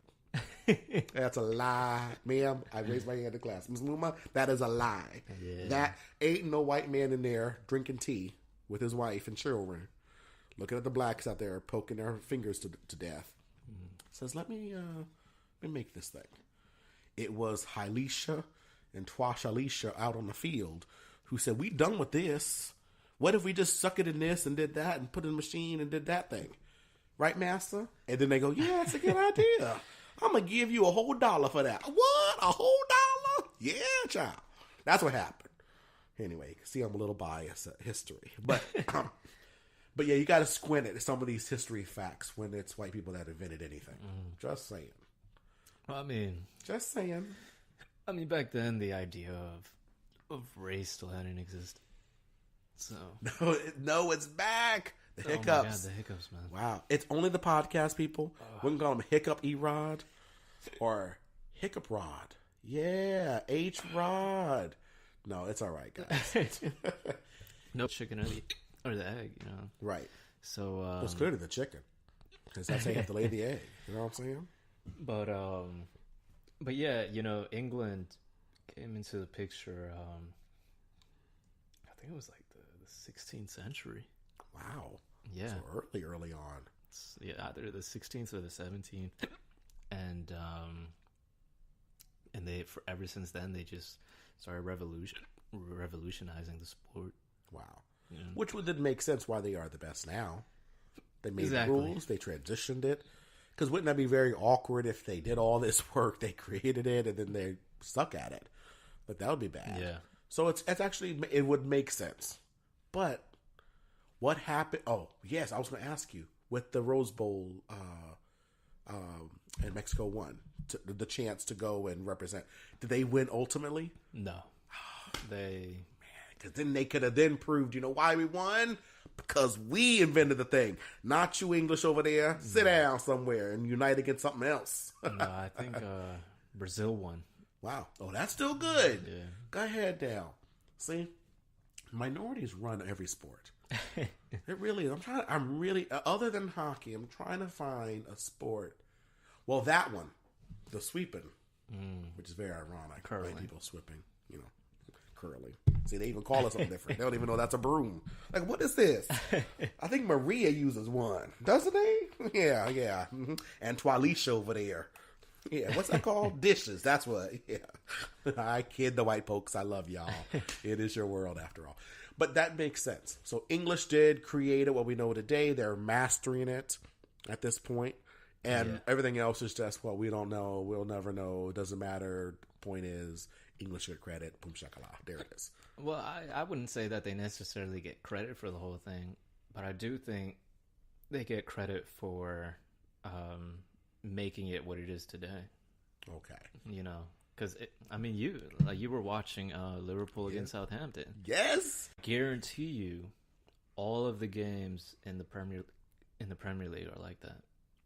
That's a lie, ma'am. I raised my hand in class. Ms. Luma, that is a lie. Yeah. That ain't no white man in there drinking tea with his wife and children, looking at the blacks out there poking their fingers to death. Says, let me make this thing. It was Hylisha and Twashalisha out on the field who said, we done with this. What if we just suck it in this and did that and put it in the machine and did that thing? Right, master? And then they go, yeah, that's a good idea. I'm going to give you $1 for that. What? $1? Yeah, child. That's what happened. Anyway, you can see I'm a little biased at history. But But yeah, you got to squint at some of these history facts when it's white people that invented anything. Just saying.
Well,
Just saying.
back then the idea of race still hadn't existed. So
No, it's back. The hiccups.
Oh my God, the hiccups, man.
Wow. It's only the podcast people. We can call him Hiccup E-Rod or Hiccup Rod. Yeah, H-Rod. No, it's all right, guys.
No chicken or the egg, you know.
Right.
So
Well, it's clearly the chicken. Because that's how you have to lay the egg. You know what I'm saying?
But yeah, you know, England came into the picture, I think it was like the 16th century.
Wow.
Yeah.
So early on.
Yeah, either the 16th or the 17th. And they, ever since then, they just started revolutionizing the sport.
Wow.
You know?
Which didn't make sense why they are the best now. They made
Exactly.
rules. They transitioned it. Because wouldn't that be very awkward if they did all this work, they created it, and then they suck at it? But that would be bad.
Yeah.
So it's actually, it would make sense. But what happened? Oh, yes, I was going to ask you. With the Rose Bowl and Mexico won, the chance to go and represent, did they win ultimately?
No. They...
Because then they could have then proved, you know why we won? Because we invented the thing. Not you English over there. Sit down somewhere and unite against something else.
No, I think Brazil won.
Wow. Oh, that's still good.
Yeah.
Go ahead now. See, minorities run every sport. It really is. I'm really, other than hockey, I'm trying to find a sport. Well, that one, the sweeping, which is very ironic.
Curling.
White people sweeping, you know. Curling. See, they even call it something different. They don't even know that's a broom. Like, what is this? I think Maria uses one, doesn't they? Yeah. Mm-hmm. And Twalisha over there. Yeah, what's that called? Dishes. That's what. Yeah. I kid the white folks. I love y'all. It is your world after all. But that makes sense. So English did create it, what we know today. They're mastering it at this point. And everything else is just, well, we don't know. We'll never know. It doesn't matter. Point is, English get credit. Boom shakala. There it is.
Well, I wouldn't say that they necessarily get credit for the whole thing, but I do think they get credit for making it what it is today.
Okay.
You know, because you were watching Liverpool against Southampton.
Yes.
Guarantee you, all of the games in the Premier League are like that.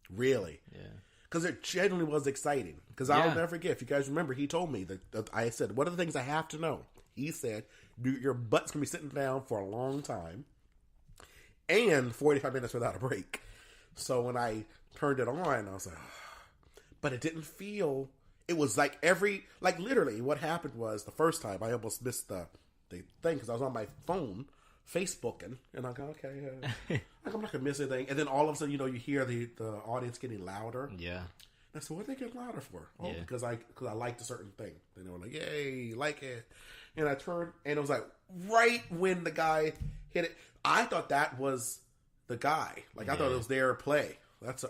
Really?
Yeah.
Because it genuinely was exciting. Because I'll never forget. If you guys remember, he told me that I said, what are the things I have to know? He said, your butt's going to be sitting down for a long time and 45 minutes without a break. So when I turned it on, I was like, but it didn't feel, it was like literally what happened was the first time I almost missed the thing because I was on my phone Facebooking and I go, okay, I'm not going to miss anything. And then all of a sudden, you hear the audience getting louder.
Yeah.
And I said, what are they getting louder for? Oh, because I liked a certain thing. And they were like, yay, like it. And I turned, and it was like right when the guy hit it. I thought that was the guy. Like, I thought it was their play. That's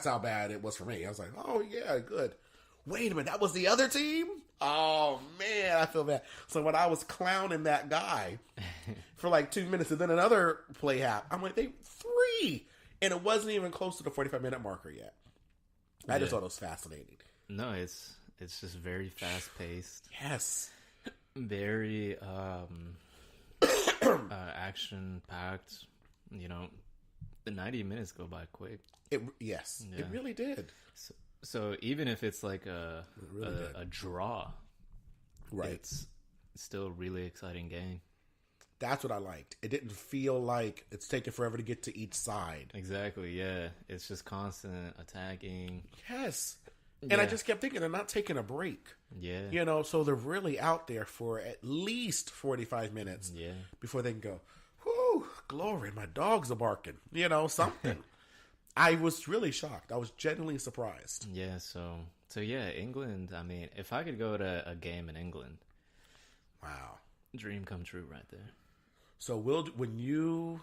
how bad it was for me. I was like, oh, yeah, good. Wait a minute, that was the other team? Oh, man, I feel bad. So when I was clowning that guy for like 2 minutes, and then another play happened, I'm like, three. And it wasn't even close to the 45-minute marker yet. I just thought it was fascinating.
No, it's just very fast paced.
Yes.
Very action packed. You know, the 90 minutes go by quick.
It really did.
So even if it's like a draw,
right?
It's still a really exciting game.
That's what I liked. It didn't feel like it's taking forever to get to each side.
Exactly, yeah. It's just constant attacking.
Yes. And I just kept thinking they're not taking a break.
Yeah.
So they're really out there for at least 45 minutes before they can go, whoo, glory, my dogs are barking. Something. I was really shocked. I was genuinely surprised.
Yeah, so yeah, England, if I could go to a game in England.
Wow.
Dream come true right there.
So when you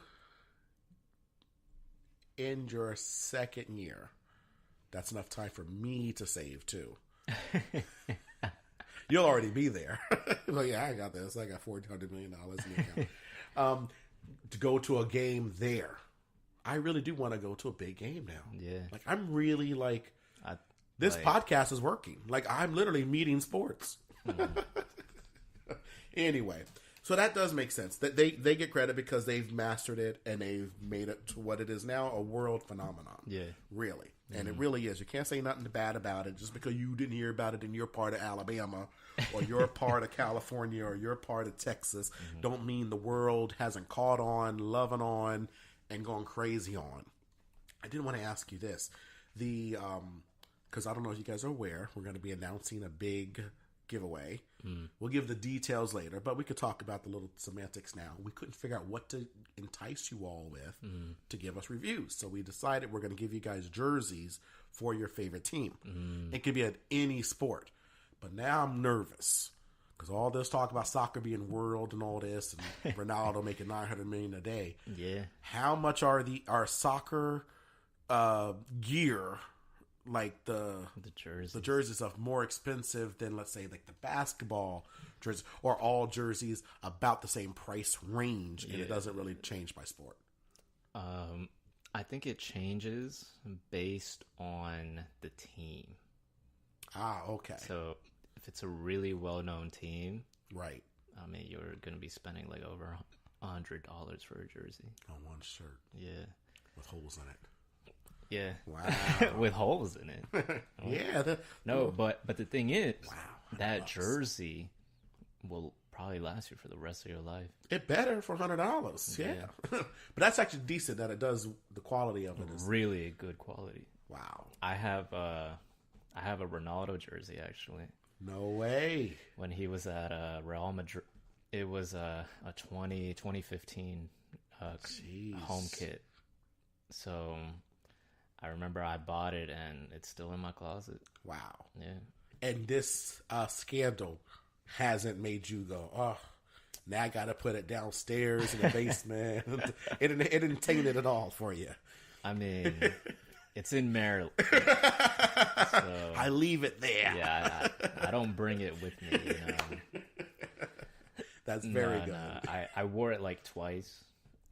end your second year, that's enough time for me to save too. You'll already be there. Like, yeah, I got this. I got $400 million in the account. To go to a game there, I really do want to go to a big game now.
Yeah.
Like, I'm really like,
I,
this
like,
podcast is working. Like, I'm literally meeting sports. Anyway, so that does make sense. That they get credit because they've mastered it and they've made it to what it is now, a world phenomenon.
Yeah.
Really. And it really is. You can't say nothing bad about it just because you didn't hear about it in your part of Alabama or your part of California or your part of Texas. Don't mean the world hasn't caught on, loving on, and gone crazy on. I did want to ask you this. Because I don't know if you guys are aware, we're going to be announcing a big giveaway. We'll give the details later, but we could talk about the little semantics now. We couldn't figure out what to entice you all with to give us reviews. So we decided we're going to give you guys jerseys for your favorite team. It could be at any sport. But now I'm nervous because all this talk about soccer being world and all this and Ronaldo making $900 million a day.
Yeah.
How much are soccer gear, like the jersey stuff, more expensive than, let's say, like the basketball jerseys, or all jerseys about the same price range, and it doesn't really change by sport?
I think it changes based on the team.
Okay.
So if it's a really well-known team,
Right.
I mean, you're going to be spending like over $100 for a jersey.
On one shirt.
Yeah.
With holes in it.
Yeah.
Wow.
With holes in it.
Yeah.
But the thing is, that
$100.
jersey will probably last you for the rest of your life.
It better for $100. Yeah. But that's actually decent that it does. The quality of it is
Really good quality.
wow.
I have a Ronaldo jersey actually.
No way.
When he was at Real Madrid, it was a 2015 home kit. So I remember I bought it and it's still in my closet.
Wow.
Yeah.
And this scandal hasn't made you go, oh, now I got to put it downstairs in the basement. it didn't taint it at all for you.
I mean, it's in Maryland. So,
I leave it there.
yeah, I don't bring it with me. You know?
That's very good.
I wore it like twice,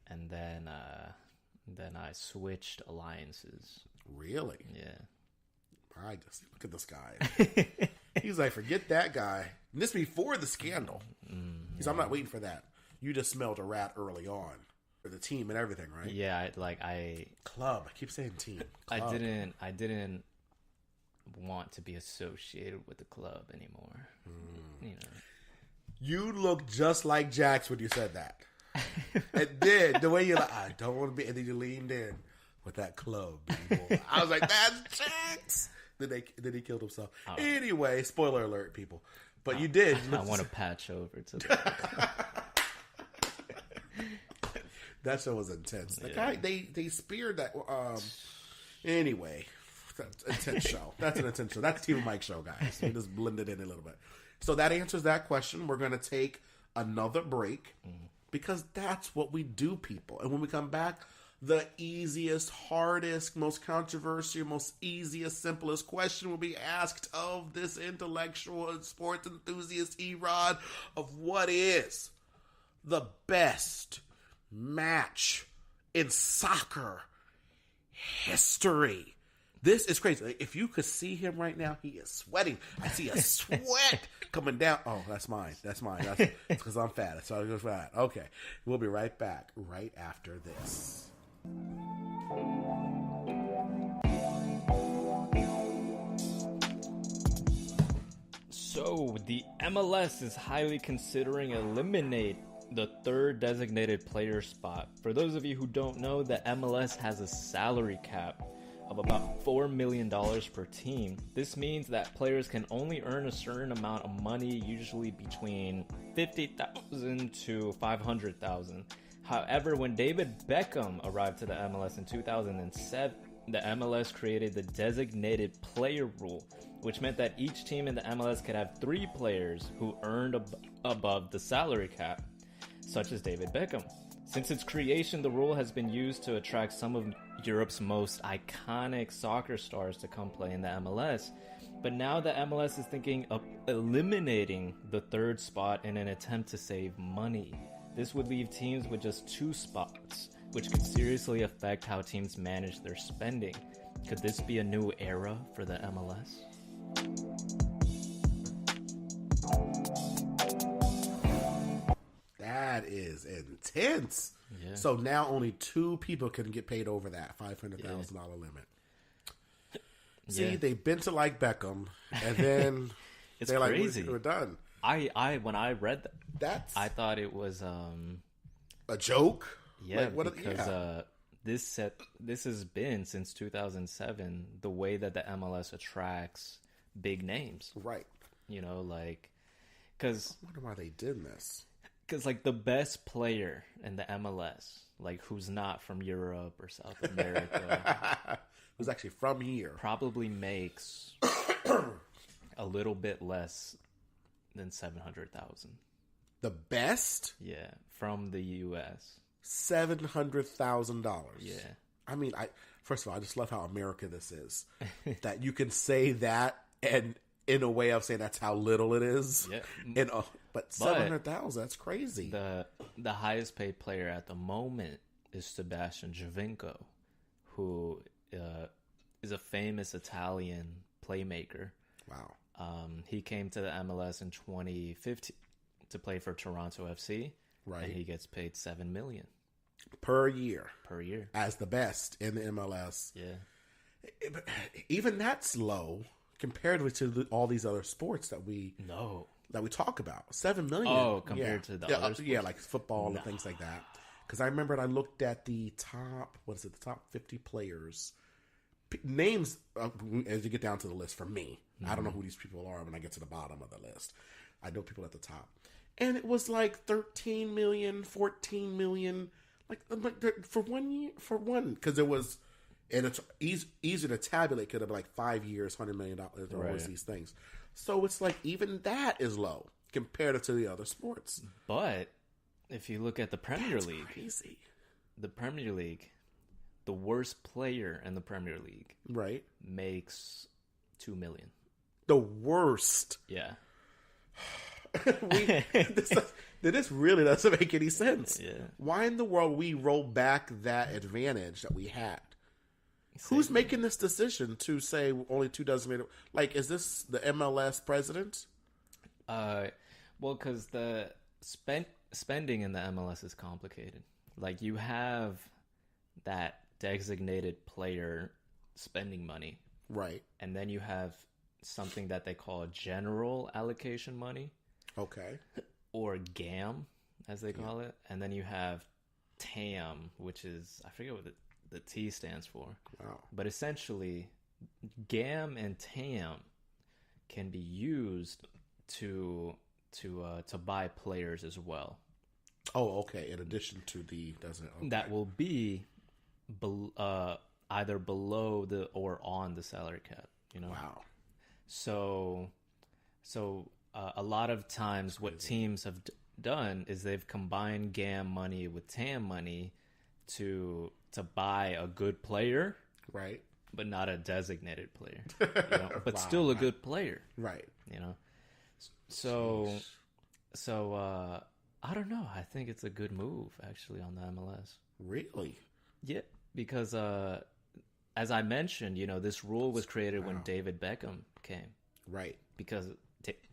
and then I switched alliances.
Really?
Yeah.
I just look at this guy. He's like, forget that guy. And this before the scandal. He's, I'm not waiting for that. You just smelled a rat early on. For the team and everything, right?
Yeah,
Club. I keep saying team. Club.
I didn't want to be associated with the club anymore. You know.
You look just like Jax when you said that. It did. The way you're like, I don't want to be, and then you leaned in with that club. People. I was like, that's Jax. Then he killed himself. Oh. Anyway, spoiler alert, people. But you did.
I want to patch over to that.
That show was intense. The guy, they speared that. Anyway, that's an intense show. That's an intense show. That's Team Mike show, guys. We just blended in a little bit. So that answers that question. We're going to take another break because that's what we do, people. And when we come back, the easiest, hardest, most controversial, most easiest, simplest question will be asked of this intellectual and sports enthusiast Erod of what is the best match in soccer history. This is crazy. If you could see him right now, he is sweating. I see a sweat coming down. Oh, that's mine. That's because I'm fat. So I go fat. Okay. We'll be right back right after this.
So the MLS is highly considering eliminate the third designated player spot. For those of you who don't know, the MLS has a salary cap of about $4 million per team. This means that players can only earn a certain amount of money, usually between $50,000 to $500,000. However, when David Beckham arrived to the MLS in 2007, the MLS created the designated player rule, which meant that each team in the MLS could have 3 players who earned above the salary cap, such as David Beckham. Since its creation, the rule has been used to attract some of Europe's most iconic soccer stars to come play in the MLS. But now the MLS is thinking of eliminating the third spot in an attempt to save money. This would leave teams with just 2 spots, which could seriously affect how teams manage their spending. Could this be a new era for the MLS?
That is intense.
Yeah.
So now only 2 people can get paid over that $500,000 limit. See,
Yeah.
they've been to like Beckham, and then
It's
they're
crazy.
like, we're done.
I when I read that,
That's
I thought it was
a joke.
yeah,
Like, what?
because this has been since 2007 the way that the MLS attracts big names.
Right.
You know, like because
I wonder why they did this.
like the best player in the MLS, like who's not from Europe or South America,
Who's actually from here?
probably makes a little bit less than 700,000.
The best
Yeah, from the U.S.
$700,000.
Yeah.
I mean, first of all, I just love how America this is. That you can say that and in a way of saying that's how little it is.
Yeah.
But 700,000, that's crazy.
The highest paid player at the moment is Sebastian Giovinco, who is a famous Italian playmaker.
Wow.
He came to the MLS in 2015 to play for Toronto FC,
Right.
and he gets paid $7 million
Per year.
per year.
As the best in the MLS.
Yeah.
Even that's low compared to all these other sports that we
No.
talk about. 7 million.
Oh, compared to the other
yeah, like football and things like that. Because I remember I looked at the top 50 players names as you get down to the list for me. I don't know who these people are when I get to the bottom of the list. I know people at the top, and it was like 13 million, 14 million, like for 1 year, because it was, and it's easier to tabulate. Could have been like 5 years, $100 million, or
Right.
these things. So it's like even that is low compared to the other sports.
But if you look at the Premier League,
Crazy,
the worst player in the Premier League
right?
makes $2 million.
The worst.
Yeah.
This really doesn't make any sense.
Yeah.
Why in the world we roll back that advantage that we had? Who's making this decision to say only 2 doesn't make it? Like, is this the MLS president?
Well, because the spending in the MLS is complicated. Like, you have that designated player spending money,
Right.
and then you have something that they call general allocation money,
Okay.
or GAM, as they call it, and then you have TAM, which is, I forget what the T stands for,
Wow.
but essentially, GAM and TAM can be used to buy players as well.
Oh, okay. In addition to the doesn't okay.
That will be either below the or on the salary cap. You know.
Wow.
So a lot of times, what teams have done is they've combined GAM money with TAM money to buy a good player,
Right.
but not a designated player. You know? But still a good player.
Right.
You know. So I don't know. I think it's a good move actually on the MLS.
Really?
Yeah, because as I mentioned, you know, this rule was created when David Beckham came.
Right.
Because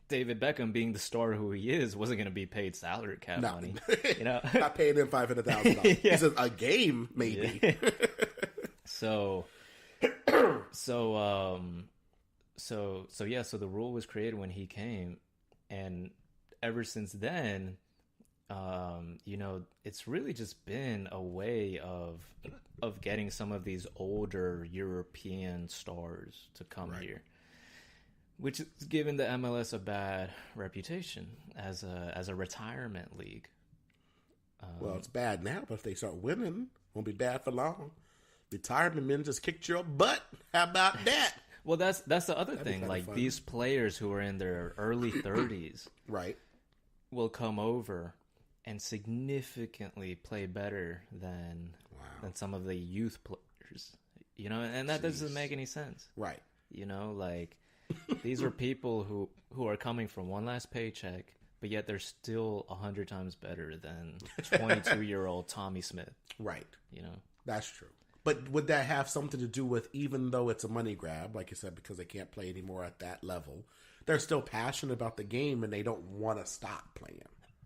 David Beckham, being the star who he is, wasn't going to be paid salary cap
No.
money. You know,
Not paying him $500,000.
Yeah.
He says a game, maybe.
Yeah. So the rule was created when he came, and ever since then, you know, it's really just been a way of getting some of these older European stars to come here, which has given the MLS a bad reputation as a retirement league.
Well, it's bad now, but if they start winning, won't be bad for long. Retirement men just kicked your butt. How about that?
Well, that's the other
That'd be
thing.
kinda
Like
fun.
these players who are in their early 30s
Right.
will come over and significantly play better than some of the youth players. You know, and that doesn't make any sense.
Right.
You know, like these are people who are coming from one last paycheck. but yet they're still 100 times better than 22-year-old Tommy Smith.
Right.
You know,
That's true. But would that have something to do with, even though it's a money grab, like you said, because they can't play anymore at that level, they're still passionate about the game and they don't want to stop playing?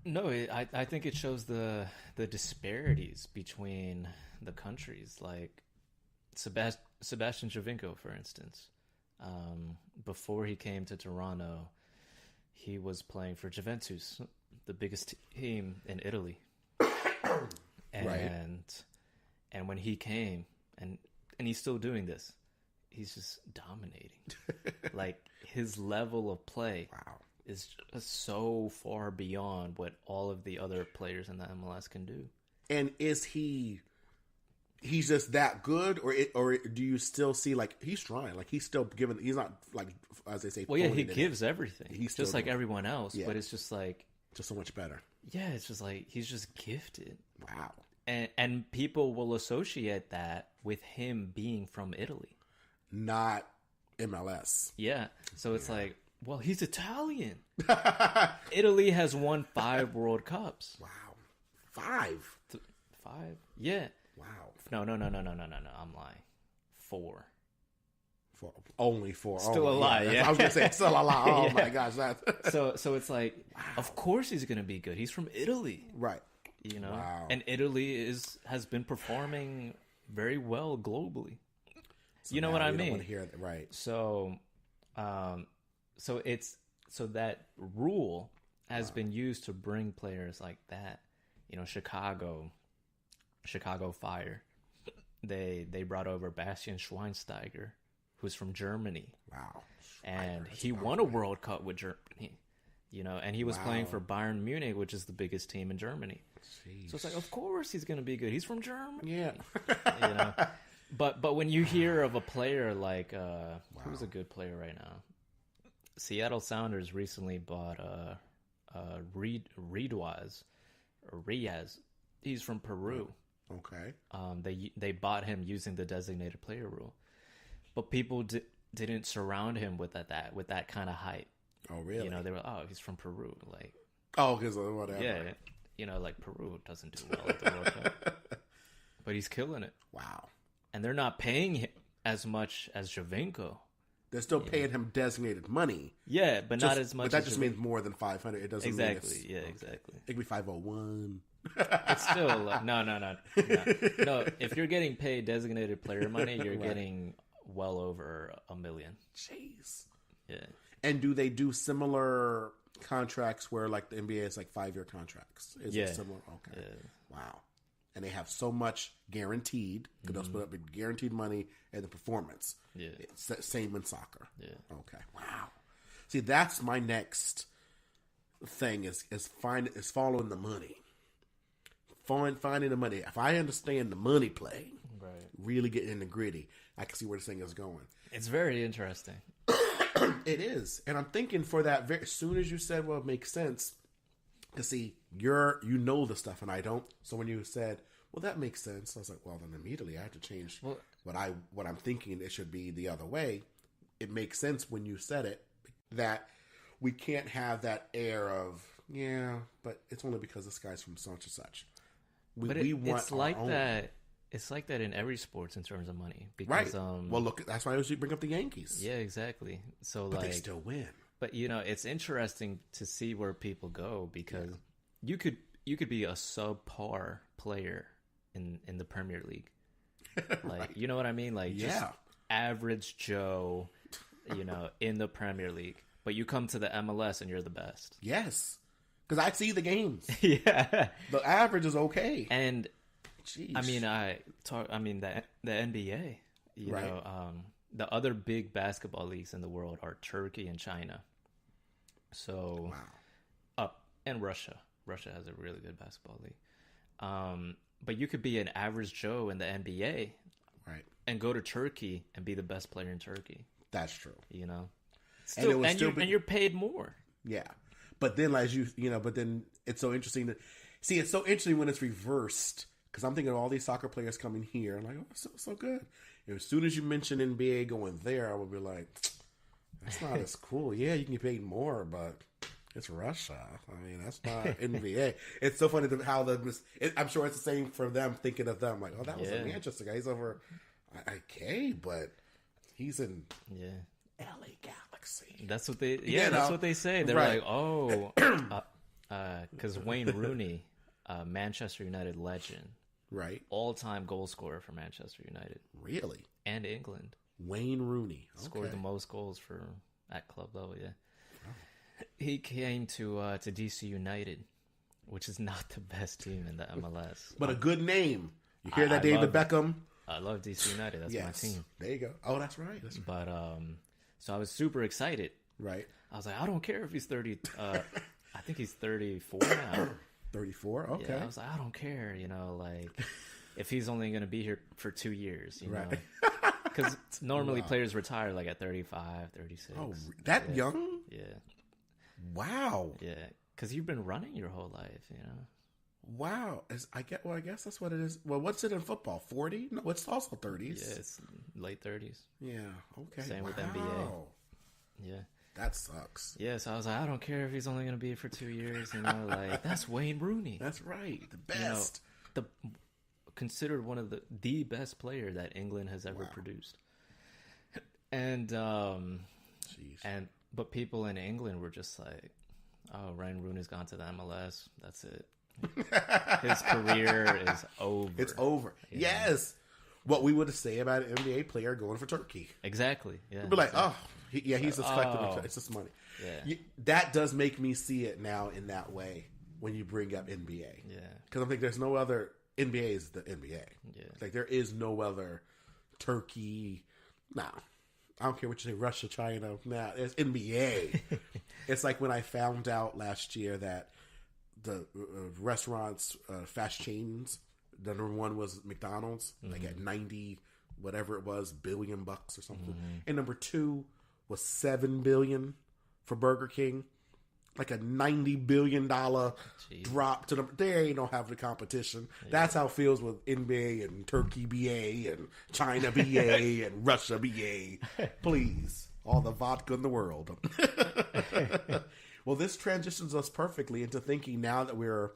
no, I think it shows the disparities between the countries. Like Sebastian Giovinco, for instance, before he came to Toronto, he was playing for Juventus, the biggest team in Italy. And
Right.
and when he came, and he's still doing this, he's just dominating. Like, his level of play
Wow.
is just so far beyond what all of the other players in the MLS can do.
And is he's just that good, or do you still see, like, he's trying, like, he's still giving, he's not, like, as they say,
Well, yeah, he
phoning it in.
gives everything.
He's
He's
still
just like
doing it.
everyone else,
Yeah.
but it's just like,
Just so much better.
yeah, it's just like he's just gifted.
Wow.
And people will associate that with him being from Italy.
Not MLS.
Yeah. So it's like, well, he's Italian. Italy has won 5 World Cups.
Wow. 5.
5? Yeah.
Wow.
No. I'm lying. 4.
Only 4.
Still a lie,
that's-
yeah.
I was going to say, it's still a lie. Oh,
Yeah.
my gosh. That's
So it's like, of course he's going to be good. He's from Italy,
right.
you know?
Wow.
And Italy has been performing very well globally. You know
Now
what I
we don't
mean?
want to hear that. Right.
So that rule has been used to bring players like that. You know, Chicago Fire. They brought over Bastian Schweinsteiger, who's from Germany,
Wow.
and he won a World Cup with Germany. You know, and he was playing for Bayern Munich, which is the biggest team in Germany.
Jeez.
So it's like, of course he's going to be good. He's from Germany.
Yeah.
You know, but when you hear of a player like who's a good player right now, Seattle Sounders recently bought Riaz. He's from Peru.
Okay.
They bought him using the designated player rule, but people didn't surround him with that kind of hype.
Oh, really?
You know, they were, oh, he's from Peru, like,
Oh, because of whatever.
yeah, you know, like Peru doesn't do well at the World Cup, but he's killing it.
Wow.
And they're not paying him as much as Giovinco.
They're still paying him designated money.
Yeah, but not as much.
But that
as
just means more than 500. It doesn't
exactly.
mean it's,
Yeah, exactly.
it could be 501.
It's still no. If you're getting paid designated player money, you're getting well over $1 million.
Jeez.
Yeah.
And do they do similar contracts where, like, the NBA is like 5-year contracts? Is
Yeah.
it similar? Okay.
Yeah.
Wow. And they have so much guaranteed. Because they'll split up with guaranteed money and the performance.
Yeah.
It's the same in soccer.
Yeah.
Okay. Wow. See, that's my next thing is following the money. Finding the money. If I understand the money play,
Right.
really getting in the gritty, I can see where this thing is going.
It's very interesting.
It is. And I'm thinking for that, as soon as you said, well, it makes sense. Because, see, you know the stuff and I don't. So when you said, well, that makes sense, I was like, well, then immediately I have to change what I'm thinking it should be the other way. It makes sense when you said it that we can't have that air of, yeah, but it's only because this guy's from such and such.
It's like that. It's like that in every sports in terms of money. Because,
Right. Well, look, that's why I usually bring up the Yankees.
Yeah, exactly. So,
But
like,
they still win.
but you know, it's interesting to see where people go because you could be a subpar player in the Premier League. Like, you know what I mean? Like, just average Joe, you know, in the Premier League. But you come to the MLS and you're the best.
Yes. Because I see the games.
Yeah.
The average is okay.
And
Jeez.
I mean, the NBA, you
Right.
know, the other big basketball leagues in the world are Turkey and China. So, and Russia. Russia has a really good basketball league. But you could be an average Joe in the NBA,
right,
and go to Turkey and be the best player in Turkey.
That's true.
You know,
And
you're paid more.
Yeah, but then but then it's so interesting to see. It's so interesting when it's reversed because I'm thinking of all these soccer players coming here. I'm like, oh, so good. And as soon as you mention NBA going there, I would be like, that's not as cool. Yeah, you can get paid more, but It's Russia. I mean, that's not NBA. It's so funny how I'm sure it's the same for them, thinking of them. Like, oh, that was a Manchester guy. He's over. Okay, but he's in LA Galaxy.
That's what they. Yeah, that's what they say. They're like, oh, because Wayne Rooney, Manchester United legend,
right,
all-time goal scorer for Manchester United,
really,
and England.
Wayne Rooney
scored the most goals at club level. Yeah. He came to DC United, which is not the best team in the MLS.
But a good name. You hear that, David Beckham?
I love DC United. That's my team.
There you go. Oh, that's right.
But so I was super excited.
Right.
I was like, I don't care if he's 30. I think he's 34 now.
34? Okay.
Yeah, I was like, I don't care, like if he's only going to be here for 2 years,
right.
Because normally players retire like at 35, 36.
Oh, that young?
Yeah.
Wow.
Yeah, because you've been running your whole life,
Wow. I guess that's what it is. Well, what's it in football? 40? No, it's also 30s.
Yeah, it's late 30s.
Yeah. Okay.
Same with NBA. Yeah.
That sucks.
Yeah, so I was like, I don't care if he's only going to be here for 2 years, like that's Wayne Rooney.
That's right. The best.
Considered one of the best player that England has ever produced. And but people in England were just like, oh, Wayne Rooney's gone to the MLS. That's it. His career is over.
It's over. Yeah. Yes. What we would say about an NBA player going for Turkey.
Exactly. Yeah.
We'd be like, he's just collecting. It's just money.
Yeah.
That does make me see it now in that way when you bring up NBA.
Yeah.
Because I think there's no other. NBA is the NBA.
Yeah.
Like there is no other Turkey. Nah. I don't care what you say, Russia, China. Nah, it's NBA. It's like when I found out last year that the restaurants, fast chains, the number one was McDonald's, like at 90, whatever it was, $billion or something. And number two was $7 billion for Burger King. Like a $90 billion drop to they ain't no having the competition. Yeah. That's how it feels with NBA and Turkey BA and China BA and Russia BA. Please, all the vodka in the world. Well, this transitions us perfectly into thinking now that we're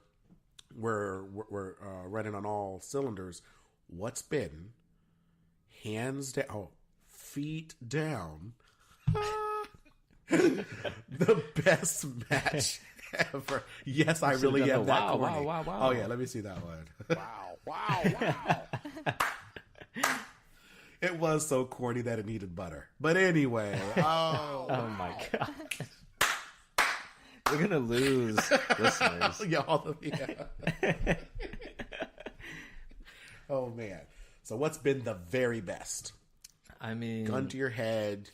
running on all cylinders. What's been hands down, feet down? The best match ever. Yes, I really am that corny.
Wow.
Oh yeah, let me see that one. Wow. It was so corny that it needed butter. But anyway,
oh my god. We're gonna lose listeners.
Yeah. Oh man. So what's been the very best?
I mean,
gun to your head.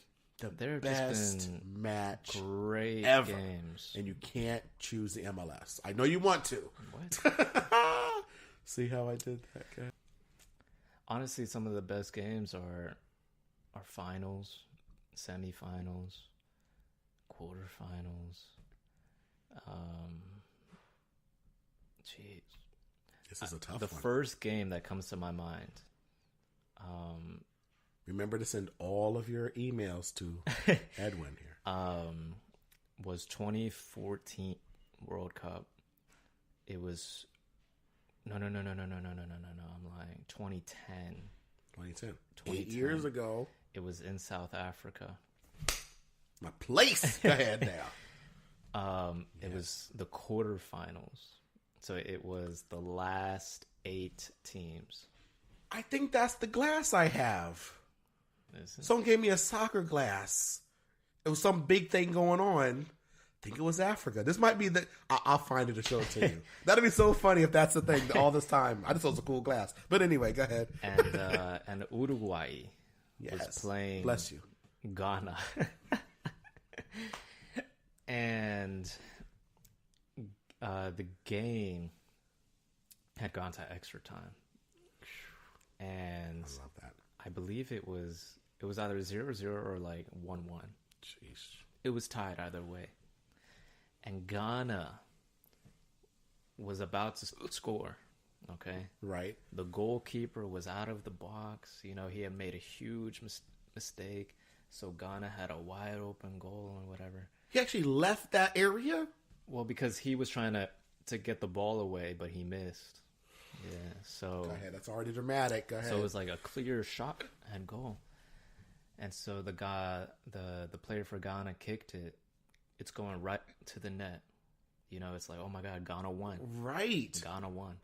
There
best match
great
ever.
Games.
And you can't choose the MLS. I know you want to.
What?
See how I did that, guy?
Honestly, some of the best games are finals, semifinals, quarterfinals. Jeez.
This is a tough one.
The first game that comes to my mind.
Remember to send all of your emails to Edwin here.
Was 2014 World Cup. It was no. I'm lying. 2010.
2010. 8 years ago.
It was in South Africa.
My place. Go ahead now.
It was the quarterfinals. So it was the last 8 teams.
I think that's the glass I have. Someone gave me a soccer glass. It was some big thing going on. I think it was Africa. This might be the... I'll find it to show it to you. That'd be so funny if that's the thing all this time. I just thought it was a cool glass. But anyway, go ahead.
And Uruguay was playing...
Bless you.
Ghana. And the game had gone to extra time. And
I love that.
I believe it was either 0-0 or like 1-1.
Jeez.
It was tied either way. And Ghana was about to score. Okay.
Right.
The goalkeeper was out of the box. He had made a huge mistake. So Ghana had a wide open goal and whatever.
He actually left that area?
Well, because he was trying to get the ball away, but he missed. Yeah, so...
Go ahead. That's already dramatic. Go ahead.
So it was like a clear shot and goal. And so the player for Ghana kicked it. It's going right to the net. You know, it's like, oh my God, Ghana won.
Right.
Ghana won.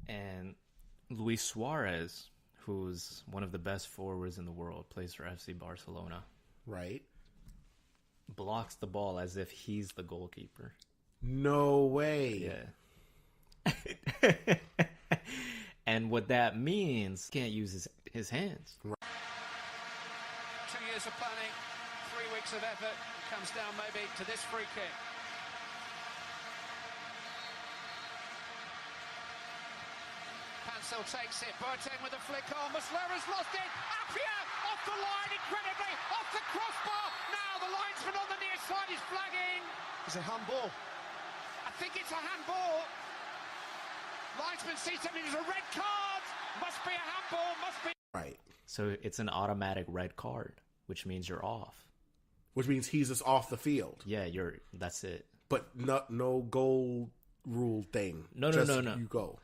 And Luis Suarez, who's one of the best forwards in the world, plays for FC Barcelona.
Right.
Blocks the ball as if he's the goalkeeper.
No way.
Yeah. And what that means, he can't use his hands.
Right. 2 years of planning, 3 weeks of effort, comes down maybe to this free kick. Pansel takes it, Boateng with a flick on, Muslera''s lost it, Appiah off the line incredibly, off the crossbar, now the linesman on the near side is flagging. Is it handball? I think it's a handball. Linesman sees something, there's a red card, must be a handball, must be...
Right.
So it's an automatic red card, which means you're off.
Which means he's just off the field.
Yeah, that's it.
But no goal rule thing.
No.
You go.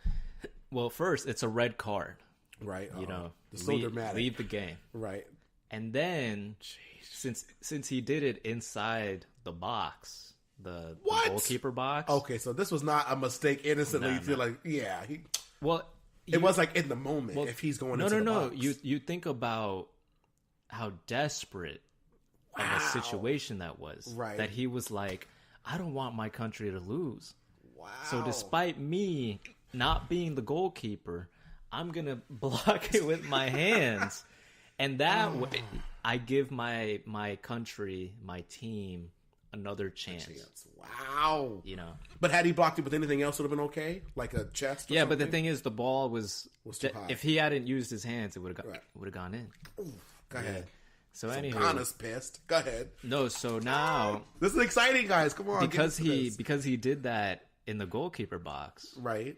Well, first, it's a red card.
Right.
You know,
it's so dramatic.
Leave the game.
Right.
And then, since he did it inside the box, the goalkeeper box.
Okay, so this was not a mistake innocently.
No.
Like, yeah.
It
was like in the moment if he's going into the box.
You think about how desperate of a situation that was.
Right.
That he was like, I don't want my country to lose.
Wow.
So despite me not being the goalkeeper, I'm going to block it with my hands. And that way, I give my country, my team, another chance.
Wow.
You know.
But had he blocked it with anything else, it would have been okay? Like a chest or
yeah,
something?
but the thing is, the ball was
too high.
If he hadn't used his hands, it would have gone in.
Ooh, go ahead.
So
anyway.
anywho,
Ghana's pissed. Go ahead.
No, so now...
This is exciting, guys. Come on.
Because he did that in the goalkeeper box.
Right.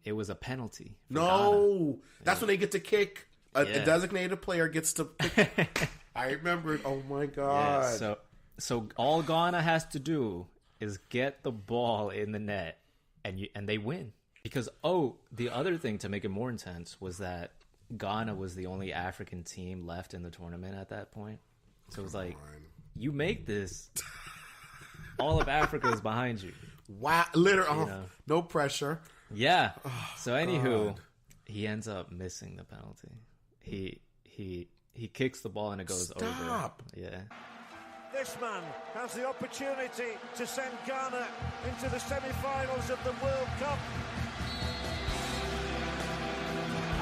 It was a penalty.
No. That's when they get to kick. A designated player gets to pick. I remember. Oh, my God.
Yeah, so all Ghana has to do is get the ball in the net, and they win. Because, the other thing to make it more intense was that Ghana was the only African team left in the tournament at that point. So it was like, you make this, all of Africa is behind you.
Wow. Literally, no pressure.
Yeah. So anywho, he ends up missing the penalty. He kicks the ball and it goes over. Yeah.
This man has the opportunity to send Ghana into the semi-finals of the World Cup.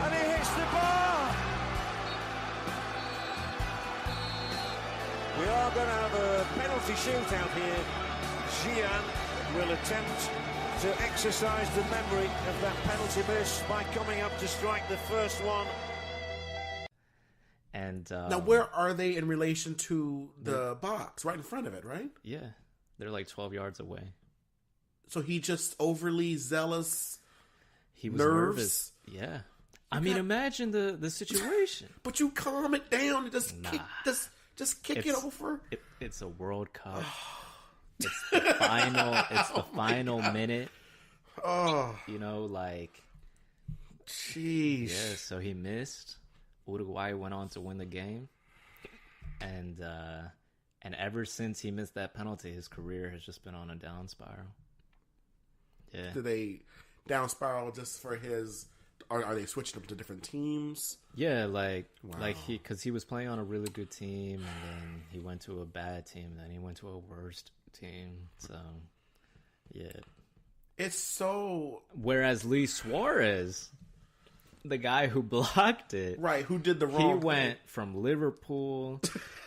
And he hits the bar! We are going to have a penalty shootout here. Xian will attempt to exercise the memory of that penalty miss by coming up to strike the first one.
And
now, where are they in relation to the box? Right in front of it, right?
Yeah. They're like 12 yards away.
So he just overly zealous.
He was
nerves?
Nervous. Yeah. I mean, imagine the situation.
But you calm it down and just kick it over.
It's a World Cup. It's the final. It's the final minute.
Oh,
you know, like,
jeez.
Yeah. So he missed. Uruguay went on to win the game, and ever since he missed that penalty, his career has just been on a down spiral. Yeah.
Do they down spiral just for his? Are they switching him to different teams?
Yeah, because he was playing on a really good team, and then he went to a bad team, and then he went to a worst team. So, yeah.
It's so...
Whereas Luis Suarez, the guy who blocked it...
Right, who did the wrong
He went from Liverpool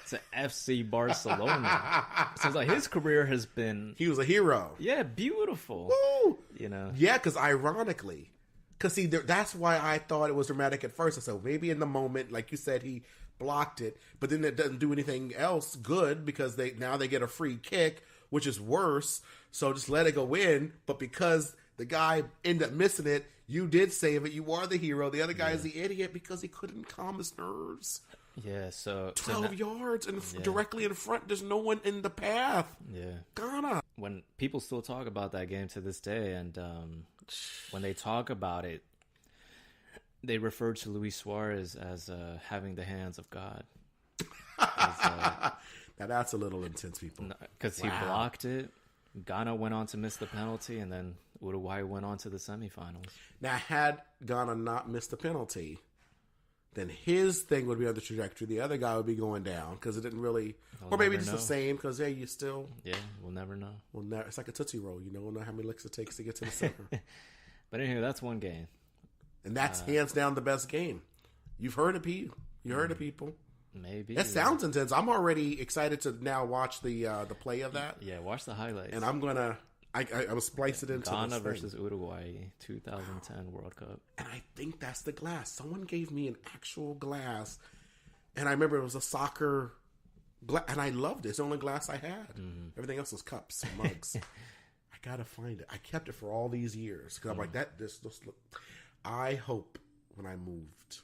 to FC Barcelona. So it's like his career has been...
He was a hero.
Yeah, beautiful.
Woo!
You know?
Yeah, because ironically... Because, see, that's why I thought it was dramatic at first. I said, maybe in the moment, like you said, he blocked it. But then it doesn't do anything else good because now they get a free kick, which is worse. So just let it go in. But because the guy ended up missing it, you did save it. You are the hero. The other guy is the idiot because he couldn't calm his nerves.
Yeah, so
12 yards and directly in front. There's no one in the path.
Yeah.
Ghana.
When people still talk about that game to this day, and when they talk about it, they refer to Luis Suarez as having the hands of God.
Now that's a little intense, people.
Because he blocked it. Ghana went on to miss the penalty, and then Uruguay went on to the semifinals.
Now, had Ghana not missed the penalty, then his thing would be on the trajectory. The other guy would be going down because it didn't really, or maybe it's the same because you still.
Yeah, we'll never know.
It's like a Tootsie Roll. You don't know how many licks it takes to get to the center.
But anyway, that's one game,
and that's hands down the best game. You've heard of people. You heard of people.
Maybe
That sounds intense. I'm already excited to now watch the play of that.
Yeah, watch the highlights.
And I'm gonna. I was splice it into
Ghana
this
versus Uruguay 2010 World Cup.
And I think that's the glass. Someone gave me an actual glass, and I remember it was a soccer glass, and I loved it. It's the only glass I had. Everything else was cups and mugs. I gotta find it. I kept it for all these years because I'm like that. This look. I hope when I moved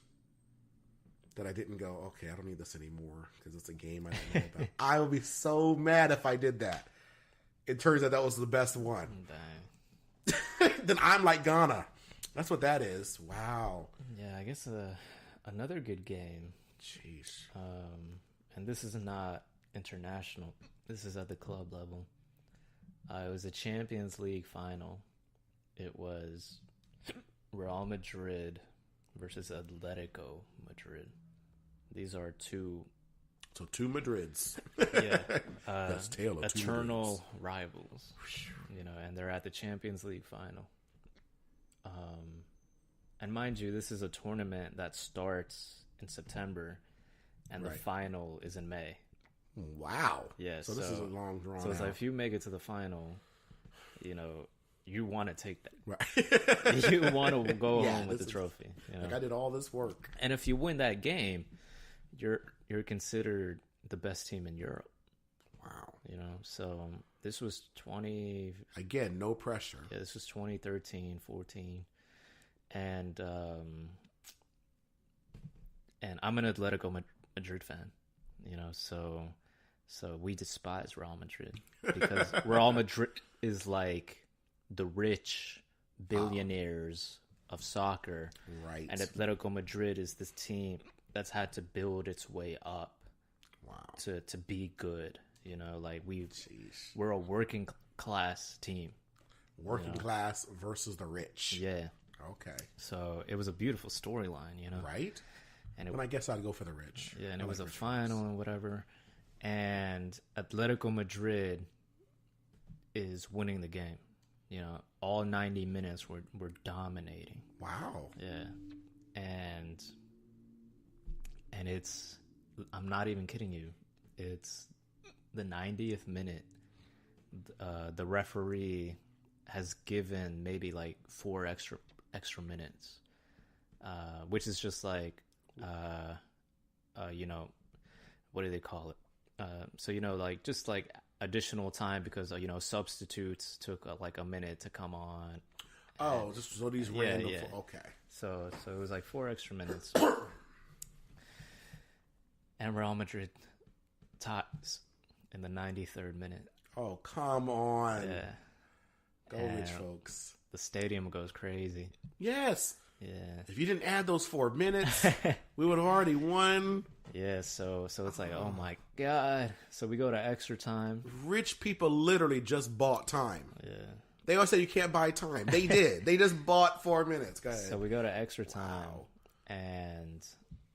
that I didn't go. Okay, I don't need this anymore because it's a game I don't know about. I would be so mad if I did that. It turns out that was the best one.
Dang.
Then I'm like Ghana. That's what that is. Wow.
Yeah, I guess another good game.
Jeez.
And this is not international. This is at the club level. It was a Champions League final. It was Real Madrid versus Atletico Madrid. These are two
Madrids.
Yeah,
That's tale of
eternal rivals. And they're at the Champions League final. And mind you, this is a tournament that starts in September, and the final is in May.
Wow.
Yeah.
So this is a long drawn.
So it's like if you make it to the final, you want to take that.
Right.
You want to go home with the trophy.
Like I did all this work.
And if you win that game, you're considered the best team in Europe.
Wow.
So this was 20...
Again, no pressure.
Yeah, this was 2013, 14. And I'm an Atletico Madrid fan, so we despise Real Madrid because Real Madrid is like the rich billionaires of soccer.
Right.
And Atletico Madrid is this team that's had to build its way up. Wow. To be good, like we're a working class team.
Working class versus the rich.
Yeah.
Okay.
So it was a beautiful storyline,
Right. And I guess I'd go for the rich.
Yeah, and it was a final and whatever. And Atletico Madrid is winning the game. All 90 minutes we're dominating.
Wow.
Yeah. And it's, I'm not even kidding you. It's the 90th minute. The referee has given maybe like 4 extra minutes, which is just like, what do they call it? So, like just like additional time because, substitutes took like a minute to come on.
Oh, just so these random. Yeah. Okay.
So it was like 4 extra minutes. And Real Madrid ties in the 93rd minute.
Oh, come on.
Yeah.
Go rich folks.
The stadium goes crazy.
Yes.
Yeah.
If you didn't add those 4 minutes, we would have already won.
Yeah, so it's like, oh my God. So we go to extra time.
Rich people literally just bought time.
Yeah.
They always say you can't buy time. They did. They just bought 4 minutes. Go ahead.
So we go to extra time, and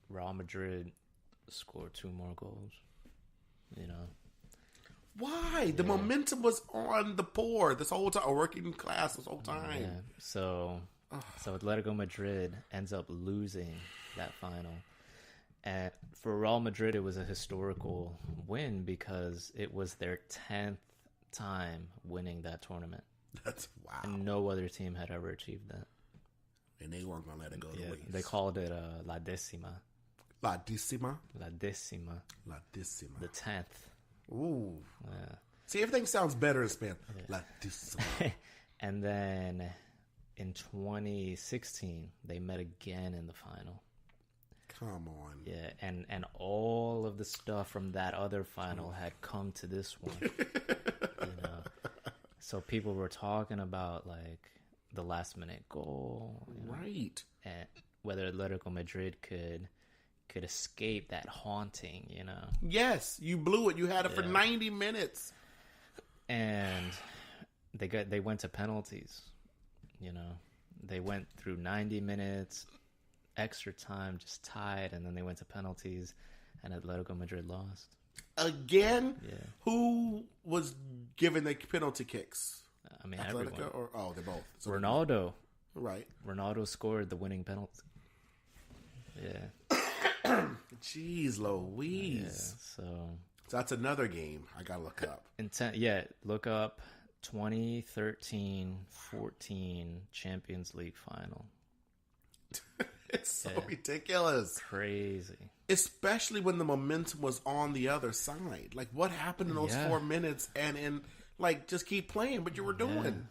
Real Madrid scored 2 more goals.
Why? The momentum was on the poor this whole time, or working class this whole time.
Yeah. So Atletico Madrid ends up losing that final. And for Real Madrid, it was a historical win because it was their 10th time winning that tournament.
That's wow.
And no other team had ever achieved that.
And they weren't going to let it go to waste.
They called it La Décima.
La Décima?
La Décima.
La Décima.
The 10th.
Ooh.
Yeah.
See, everything sounds better in Spanish. La Décima.
And then in 2016, they met again in the final.
Come on.
Yeah, and all of the stuff from that other final had come to this one. So people were talking about like the last minute goal,
Right.
and whether Atletico Madrid could escape that haunting,
Yes, you blew it. You had it for 90 minutes.
And they went to penalties. They went through 90 minutes, extra time, just tied, and then they went to penalties, and Atletico Madrid lost.
Again?
Yeah.
Who was giving the penalty kicks?
I mean,
Atletico
everyone.
they're both. So
Ronaldo.
Right.
Ronaldo scored the winning penalty. Yeah.
Jeez Louise.
Yeah, so
that's another game I gotta look up.
Look up 2013-14 Champions League final.
It's so ridiculous.
Crazy.
Especially when the momentum was on the other side. Like, what happened in those 4 minutes? And just keep playing what you were doing.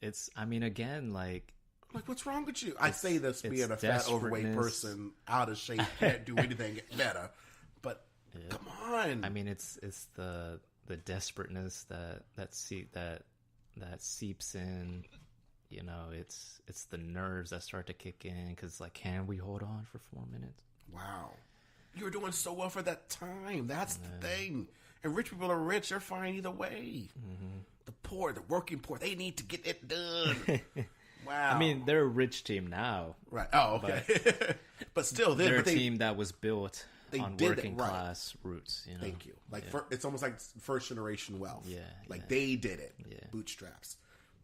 Yeah. Again, like,
what's wrong with you? I say this being a fat, overweight person, out of shape, can't do anything better. But come on.
It's the desperateness that seeps in. It's the nerves that start to kick in because, like, can we hold on for 4 minutes?
Wow. You were doing so well for that time. That's the thing. And rich people are rich. They're fine either way. Mm-hmm. The poor, the working poor, they need to get it done. Wow.
They're a rich team now.
Right. Oh, okay. But still,
they're a team that was built on working class roots.
Thank you. It's almost like first generation wealth.
Yeah.
They did it.
Yeah.
Bootstraps.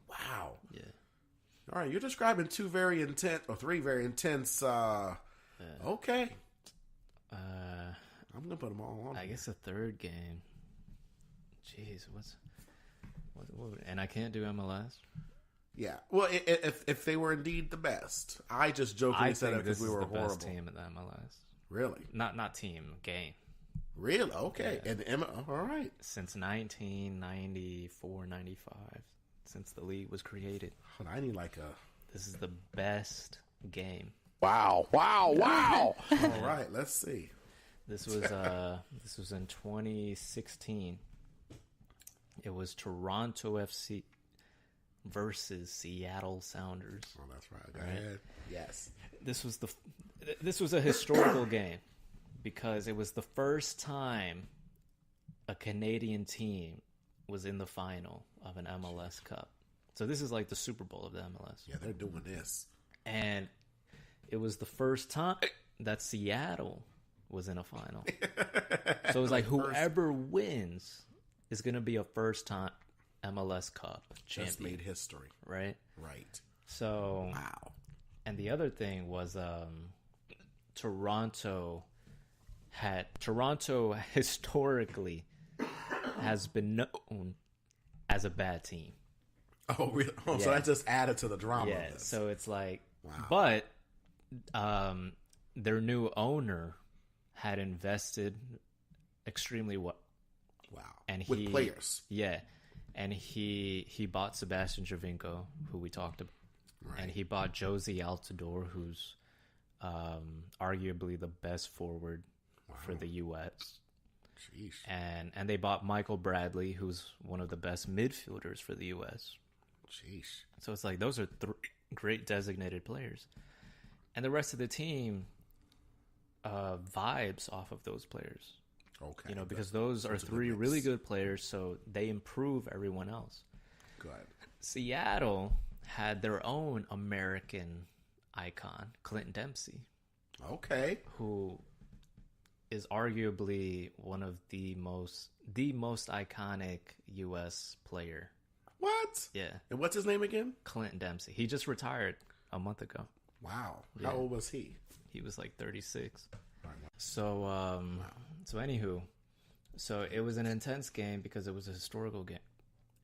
Wow.
Yeah.
All right. You're describing three very intense. Okay. I'm gonna put them all on.
I guess a third game. Jeez, what? And I can't do MLS.
Yeah. Well, if they were indeed the best, I just jokingly said it because we were horrible.
Best team at the MLS.
Really?
Not team, game.
Really? Okay. Yeah. And all right.
Since 1994, 95, since the league was created.
I need
This is the best game.
Wow! All right. Let's see.
This was in 2016. It was Toronto FC versus Seattle Sounders.
Oh, that's right. Go ahead. Yes.
This was a historical game because it was the first time a Canadian team was in the final of an MLS Cup. So this is like the Super Bowl of the MLS.
Yeah, they're doing this.
And it was the first time that Seattle was in a final. So it was like whoever wins is going to be a first-time MLS Cup champion.
Just made history.
Right?
Right.
So,
wow.
And the other thing was Toronto historically has been known as a bad team.
Oh, really? Oh, so that just added to the drama.
Yeah,
of this.
So it's like, wow. But their new owner had invested extremely well.
Wow.
And
with players.
Yeah. And he bought Sebastian Giovinco, who we talked about. Right. And he bought Josie Altidore, who's arguably the best forward for the U.S.
Jeez.
And they bought Michael Bradley, who's one of the best midfielders for the U.S.
Jeez.
So it's like those are great designated players. And the rest of the team vibes off of those players.
Okay.
Because those are three really good players, so they improve everyone else.
Good.
Seattle had their own American icon, Clint Dempsey.
Okay.
Who is arguably one of the most iconic U.S. player.
What?
Yeah.
And what's his name again?
Clint Dempsey. He just retired a month ago.
Wow. How old was he?
He was like 36. So, so anywho, so it was an intense game because it was a historical game.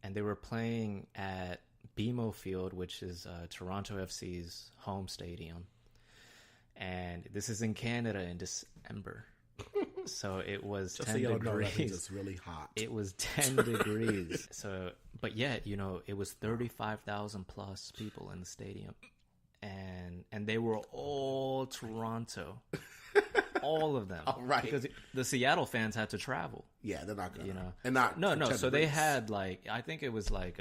And they were playing at BMO Field, which is Toronto FC's home stadium. And this is in Canada in December. So it was
just
10
so
degrees.
It's really hot.
It was 10 degrees. So, but yet, it was 35,000 plus people in the stadium. And they were all Toronto. All of them.
Oh, right.
Because the Seattle fans had to travel.
Yeah, they're not gonna.
You know,
and not
no.
for 10
So they
degrees.
had like I think it was like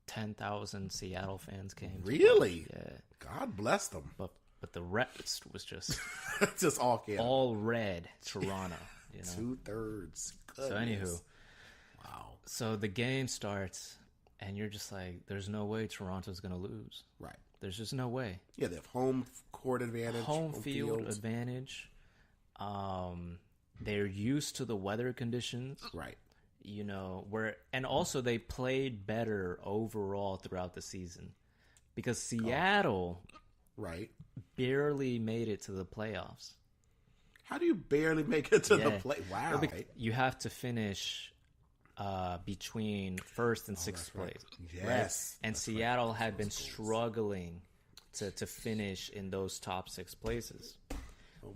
10,000 Seattle fans came.
Really?
Yeah.
God bless them.
But the rest was just
Just all Canada.
all red Toronto. You know.
2/3.
So anywho,
Wow.
so the game starts, and you're just like, "There's no way Toronto's gonna lose.
Right.
There's just no way."
Yeah, they have home court advantage.
Home field
field.
advantage. They're used to the weather conditions.
Right.
You know, and also they played better overall throughout the season because Seattle
Right.
barely made it to the playoffs.
How do you barely make it to the
Yeah.
play? Wow.
Well, you have to finish between first and sixth
right.
place.
Yes,
And Seattle had been struggling to finish in those top 6 places.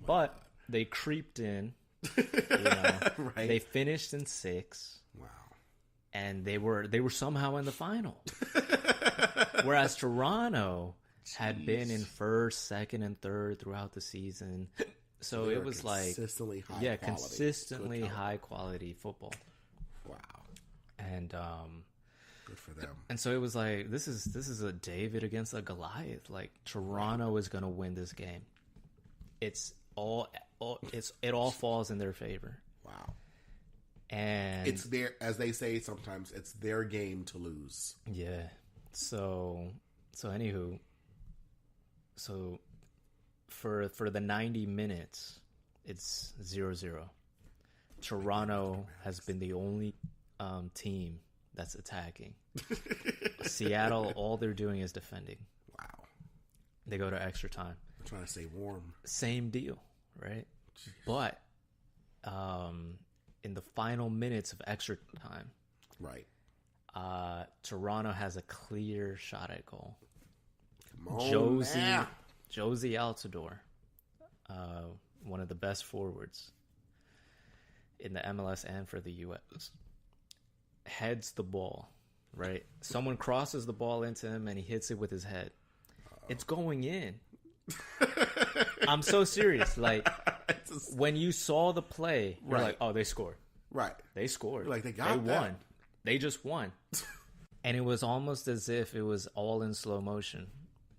But they creeped in. You know,
Right.
They finished in 6.
Wow.
And they were somehow in the final. Whereas Toronto had been in first, second, and third throughout the season. So
They
it
were
was like
consistently high quality.
consistently
Good
high quality football.
Wow.
And
Good for them.
and so it was like this is a David against a Goliath. Like Toronto is going to win this game. It all falls in their favor.
Wow.
And
It's their, as they say sometimes, it's their game to lose.
yeah. So anywho, so for the 90 minutes, it's 0-0. Toronto has been the only team that's attacking. Seattle, all they're doing is defending.
Wow.
They go to extra time.
I'm trying to stay warm.
Same deal, right? But in the final minutes of extra time,
Right.
Toronto has a clear shot at goal.
Come on now.
Josie Altidore, one of the best forwards in the MLS and for the U.S., heads the ball, right? Someone crosses the ball into him and he hits it with his head. It's going in. I'm so serious. Like, when you saw the play, you're
Right.
like, oh, they scored.
Right.
They scored.
Like, they got that.
won. They just won. And it was almost as if it was all in slow motion.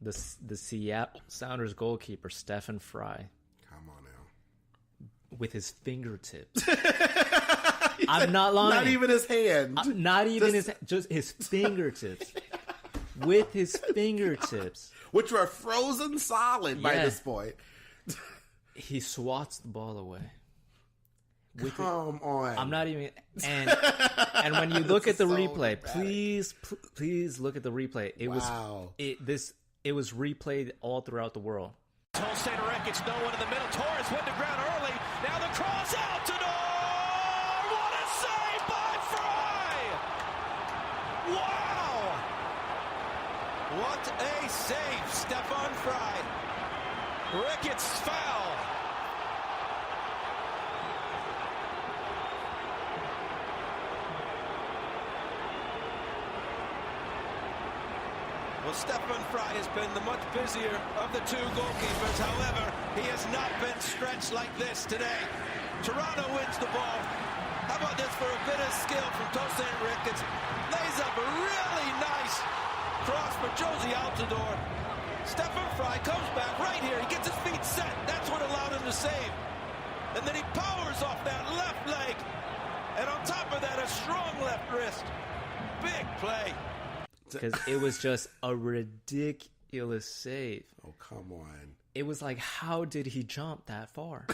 The Seattle Sounders goalkeeper, Stephen Fry,
Come on now.
with his fingertips. I'm not lying.
Not even his hand.
Not even
Just-
just his fingertips. With his fingertips.
Which were frozen solid by
Yeah.
this point.
He swats the ball away.
Come on.
I'm not even and when you look at the
so
replay,
dramatic.
please look at the replay. It
Wow.
was replayed all throughout the world.
Tolstein Rekic, no one in the middle. Torres went to ground early. Now the cross out to Nor. What a save by Fry! Wow! What a save, Stefan Fry. Rikic's foul. Well, Stefan Fry has been the much busier of the two goalkeepers. However, he has not been stretched like this today. Toronto wins the ball. How about this for a bit of skill from Tosin Ricketts? Lays up a really nice cross for Josie Altidore. Stefan Fry comes back right here. He gets his feet set. That's what allowed him to save. And then he powers off that left leg. And on top of that, a strong left wrist. Big play.
Because it was just a ridiculous save.
Oh, come on.
It was like, how did he jump that far?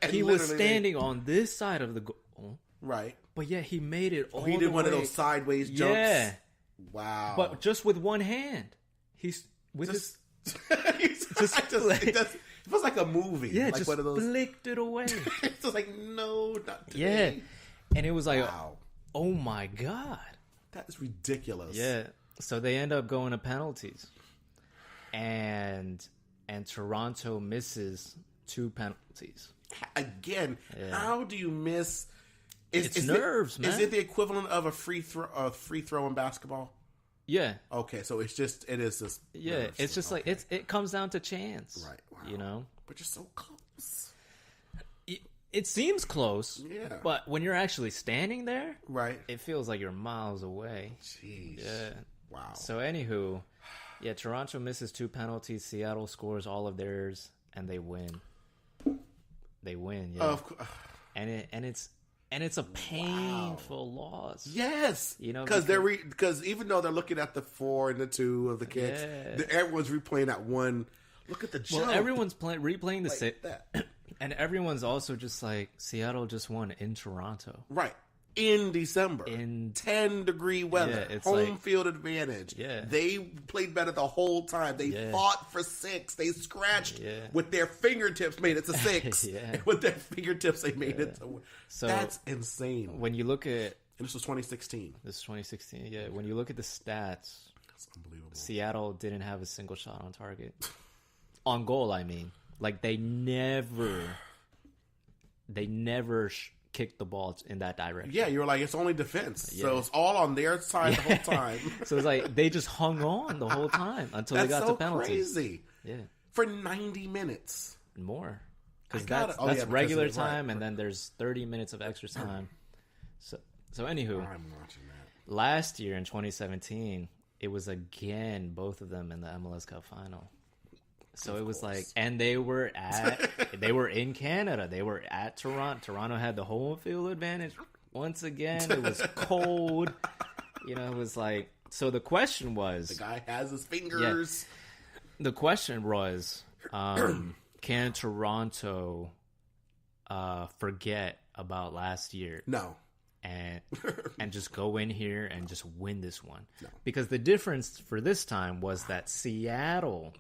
And
He was
literally,
standing on this side of the goal,
Right.
but yet he made it all
He
the
did one of
way-
those sideways jumps.
Yeah,
Wow.
but just with one hand. He's with his
it feels like a movie.
yeah,
like
just
one of those.
flicked it away.
It's just like, no, not today.
Yeah, and it was like,
Wow.
oh my god.
That is ridiculous.
Yeah. So they end up going to penalties, and Toronto misses 2 penalties.
Again, how do you miss?
It's nerves, man.
Is it the equivalent of a free throw in basketball?
Yeah.
Okay, so it is this.
Yeah, it's just like it comes down to chance.
Right. Wow.
You know?
But you're so close.
It seems close.
Yeah.
But when you're actually standing there,
Right.
it feels like you're miles away.
Jeez.
Yeah.
Wow.
So anywho, yeah, Toronto misses 2 penalties, Seattle scores all of theirs, and they win. They win, yeah.
Of course.
And it's a painful loss.
Yes,
You know,
because even though they're looking at the 4 and the 2 of the kicks,
Yeah.
everyone's replaying that one. Look at the jump.
Well, everyone's replaying the
like
sit,
that.
and everyone's also just like Seattle just won in Toronto.
Right. In December.
In
10-degree weather.
Yeah, it's
home
like-
field advantage.
Yeah.
They played better the whole time. They
Yeah.
fought for 6. They scratched
Yeah.
with their fingertips, made it to 6.
Yeah.
And with their fingertips, they made it to.
So
That's insane.
when you look at
And this was 2016.
this is 2016, yeah, when you look at the stats,
That's unbelievable.
Seattle didn't have a single shot on target. On goal, I mean. Like, they never kicked the ball in that direction.
Yeah, you were like, it's only defense. So
Yeah.
it's all on their side the whole time.
So it's like they just hung on the whole time until
That's
they got
so
to penalties.
crazy.
Yeah,
For 90 minutes.
and more. Because
I got
that's
it. Oh, yeah, because
regular
it was right.
time, and then there's 30 minutes of extra time. So anywho,
I'm watching that.
last year in 2017, it was again both of them in the MLS Cup final. So it was like, and they were in Canada. They were at Toronto. Toronto had the home field advantage. Once again, it was cold. You know, it was like, so the question was,
The guy has his fingers.
can Toronto forget about last year
No.
and just go in here and just win this one? Because the difference for this time was that Seattle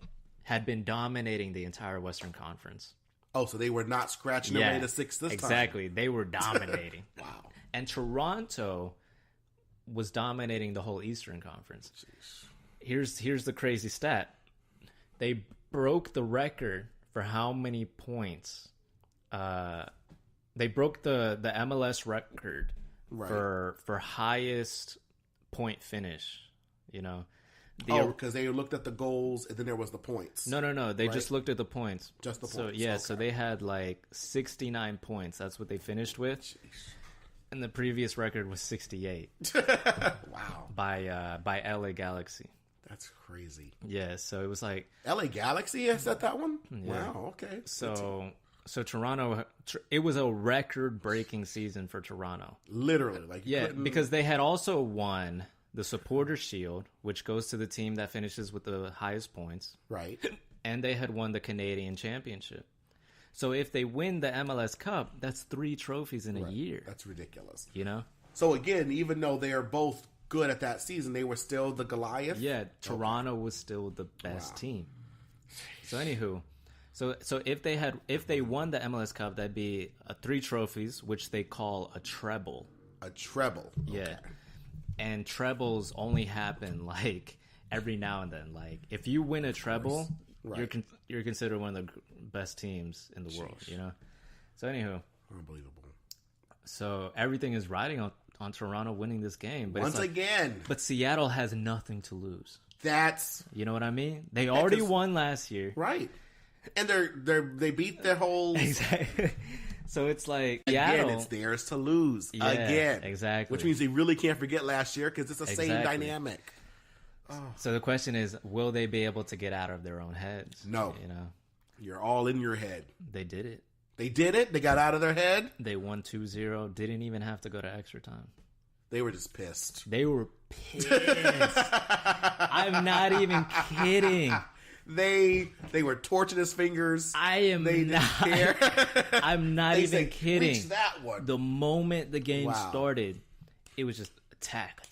had been dominating the entire Western Conference.
Oh, so they were not scratching their way to 6 this time.
Exactly. They were dominating.
Wow.
And Toronto was dominating the whole Eastern Conference. Here's the crazy stat. They broke the record for how many points. They broke the MLS record
Right.
for highest point finish. You know.
Because they looked at the goals and then there was the points.
No. They
Right?
just looked at the points.
Just the
So
points,
yeah,
okay.
so they had like 69 points. That's what they finished with. And the previous record was 68
Wow.
by LA Galaxy.
That's crazy.
Yeah, so it was like
LA Galaxy has set that one? Wow, okay.
so Toronto. It was a record-breaking season for Toronto.
Literally. Like you
Yeah,
couldn't-
because they had also won the Supporters Shield, which goes to the team that finishes with the highest points,
Right.
and they had won the Canadian Championship. So if they win the MLS Cup, that's 3 trophies in a year.
That's ridiculous.
You know?
So again, even though they're both good at that season, they were still the Goliath?
Yeah, Toronto was still the best team. So anywho, so if they won the MLS Cup, that'd be 3 trophies, which they call a treble.
A treble.
Yeah. And trebles only happen like every now and then. Like if you win a treble,
Right.
you're considered one of the best teams in the world, you know? So anywho,
Unbelievable.
so everything is riding on Toronto winning this game, but
Once
it's like,
again,
but Seattle has nothing to lose.
that's
You know what I mean? They already
'cause-
won last year.
right. And they beat their whole
Exactly. So it's like
again,
Seattle.
it's theirs to lose
Yeah,
again.
exactly.
Which means they really can't forget last year because it's the same
Exactly.
dynamic.
So the question is, will they be able to get out of their own heads?
No.
You know,
You're all in your head.
they did it.
They did it. They got out of their head.
They won 2-0. Didn't even have to go to extra time.
They were just pissed.
They were pissed. I'm not even kidding.
They were torching his fingers.
I am
They didn't
not.
care.
I'm not
They
even
said,
kidding.
"Reach that one."
The moment the game
Wow.
started, it was just attack.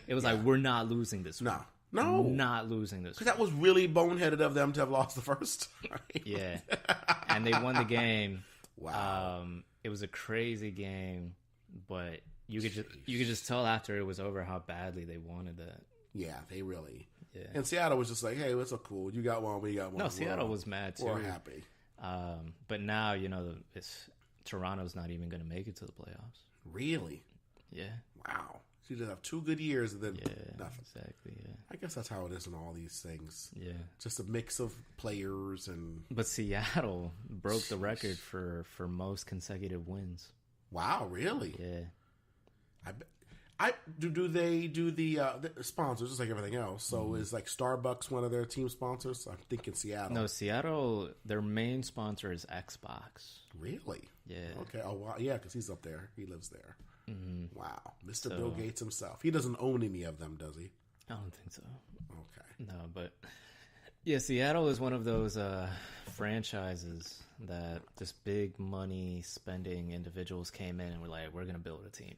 It was like, we're not losing this.
No.
one.
No.
Not losing this.
Because that was really boneheaded of them to have lost the first time.
Yeah. And they won the game.
Wow.
It was a crazy game, but you could just tell after it was over how badly they wanted that.
Yeah, they really.
Yeah.
And Seattle was just like, hey, it's so cool. You got one, we got one.
No, Seattle was mad too.
We're happy.
But now, you know, Toronto's not even going to make it to the playoffs.
Really?
Yeah.
Wow. She did have 2 good years and then
Yeah,
nothing.
exactly. Yeah,
I guess that's how it is in all these things.
yeah.
Just a mix of players and
But Seattle broke the record for most consecutive wins.
wow, really?
Yeah.
Do they do the sponsors just like everything else? So is like Starbucks one of their team sponsors? I'm thinking Seattle.
No, Seattle. Their main sponsor is Xbox.
Really?
Yeah.
Okay. Oh wow. Yeah, because he's up there. He lives there.
Mm-hmm.
Wow, Mr. Bill Gates himself. He doesn't own any of them, does he?
I don't think so.
Okay.
No, but yeah, Seattle is one of those franchises that just big money spending individuals came in and were like, we're going to build a team.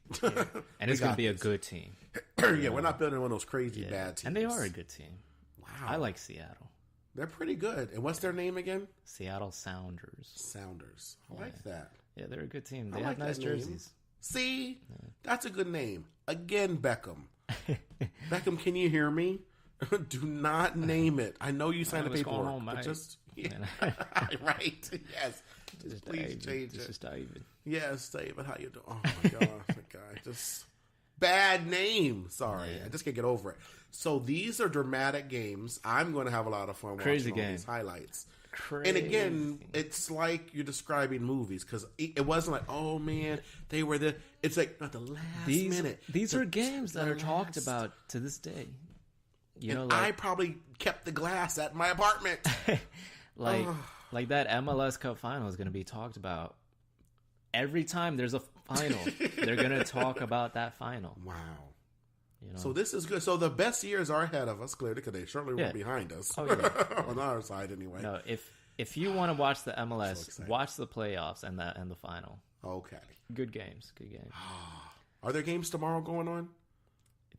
And it's going to be a good team.
Yeah, we're not building one of those crazy
Yeah.
bad teams.
And they are a good team.
Wow.
I like Seattle.
They're pretty good. And what's their name again?
Seattle Sounders.
Sounders. I like that.
Yeah, they're a good team. They
I
have
like
nice
that name.
jerseys.
See? That's a good name. Again, Beckham. Beckham, can you hear me? Do not name it. I know you signed the
What's going
paperwork,
on,
but
mate?
just right. Yes. Just please change
This
it.
is David.
Yes, David, how you doing? Oh my gosh, that guy just bad name. Sorry, I just can't get over it. So these are dramatic games. I'm going to have a lot of fun
Crazy
watching all
game.
these highlights.
Crazy.
And again, it's like you're describing movies because it wasn't like, oh man, they were the. It's like not the last minute.
These
The-
are games that
the
are talked
last-
about to this day. You
And
know,
I
like
probably kept the glass at my apartment.
like that MLS Cup final is going to be talked about every time there's a final. They're going to talk about that final.
Wow.
You know?
So this is good. So the best years are ahead of us, clearly, because they certainly weren't
Yeah.
behind us.
Oh, yeah.
On our side, anyway.
No, if you want to watch the
So
MLS,
excited.
watch the playoffs and the final.
Okay.
Good games, good games.
Are there games tomorrow going on?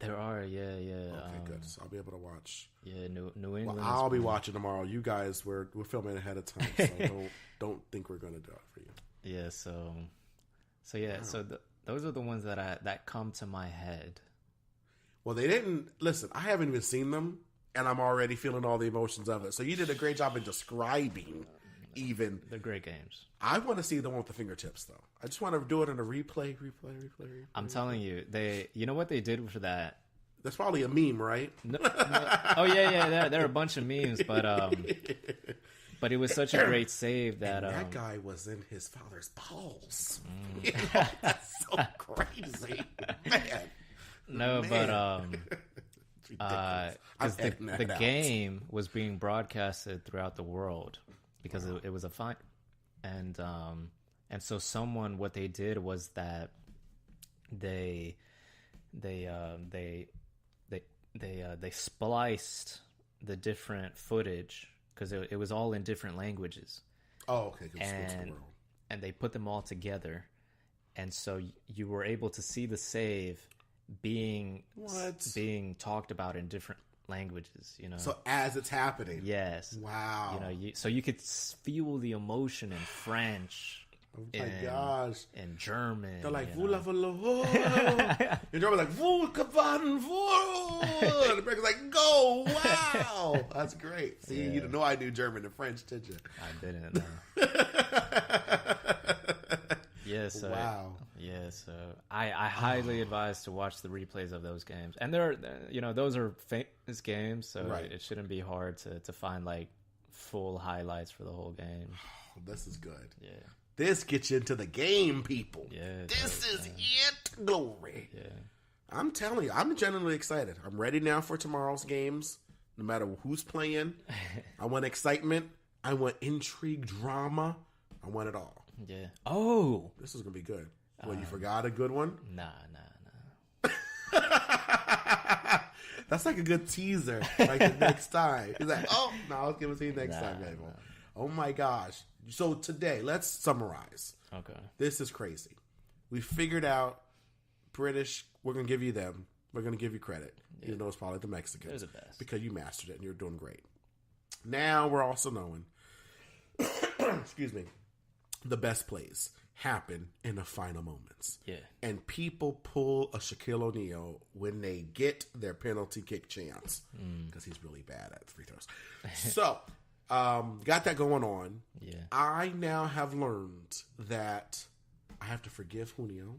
There are, yeah.
Okay, good. So I'll be able to watch.
Yeah, New
Well,
England.
I'll be watching tomorrow. You guys, we're filming ahead of time, so don't think we're going to do it for you.
Yeah, so those are the ones that come to my head.
Well, they didn't listen. I haven't even seen them, and I'm already feeling all the emotions of it. So you did a great job in describing. Even
They're great games.
I want to see the one with the fingertips, though. I just want to do it in a replay.
I'm telling you, you know what they did for that?
That's probably a meme, right?
No, oh yeah, there are a bunch of memes, but it was such a great save that
That guy was in his father's balls. You know, that's so crazy, man.
no,
Man.
but
It's ridiculous.
because
I'm editing
the
that out.
game was being broadcasted throughout the world because it was a fine, and so what they did was that they spliced the different footage because it was all in different languages.
Oh, okay. Good. Switch the
and
world.
and they put them all together, and so you were able to see the save being talked about in different languages. You know,
So as it's happening.
yes,
Wow.
you know, so you could feel the emotion in French.
Oh my gosh.
In German,
They're like,
you know.
"Vula, vula, and German's like, "Vul, kavan, vul." And the American's like, "Go, wow." That's great. See, you didn't know I knew German and French, did you?
I didn't know. Yeah, so
Wow.
yeah, so I highly advise to watch the replays of those games, and those are famous games, so
Right.
it shouldn't be hard to find like full highlights for the whole game.
This is good.
Yeah,
This gets you into the game, people.
Yeah, it
This
does,
is it. Glory.
yeah.
I'm telling you, I'm genuinely excited. I'm ready now for tomorrow's games, no matter who's playing. I want excitement. I want intrigue, drama. I want it all.
Yeah. Oh,
This is going to be good. Well, you forgot a good one?
nah.
That's like a good teaser. Like the next time. He's like, oh, no, I'll give it to you next time, baby. Oh my gosh. So today, let's summarize.
Okay.
This is crazy. We figured out British, we're going to give you them. We're going to give you credit. Even though it's probably the Mexicans.
They're the best.
Because you mastered it and you're doing great. Now we're also knowing, excuse me, the best plays happen in the final moments.
Yeah.
And people pull a Shaquille O'Neal when they get their penalty kick chance. Because he's really bad at free throws. So, got that going on.
Yeah.
I now have learned that I have to forgive Junio.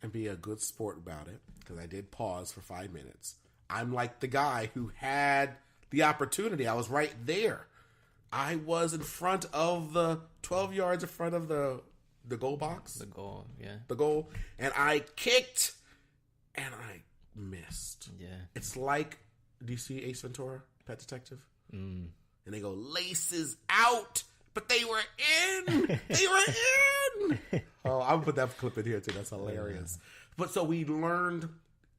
and be a good sport about it, because I did pause for 5 minutes. I'm like the guy who had the opportunity. I was right there. I was in front of the 12 yards in front of the goal box.
The goal, yeah.
The goal. And I kicked, and I missed.
Yeah.
It's like, do you see Ace Ventura, Pet Detective? And they go, laces out, but they were in. They were in. Oh, I'll put that clip in here too. That's hilarious. But so we learned,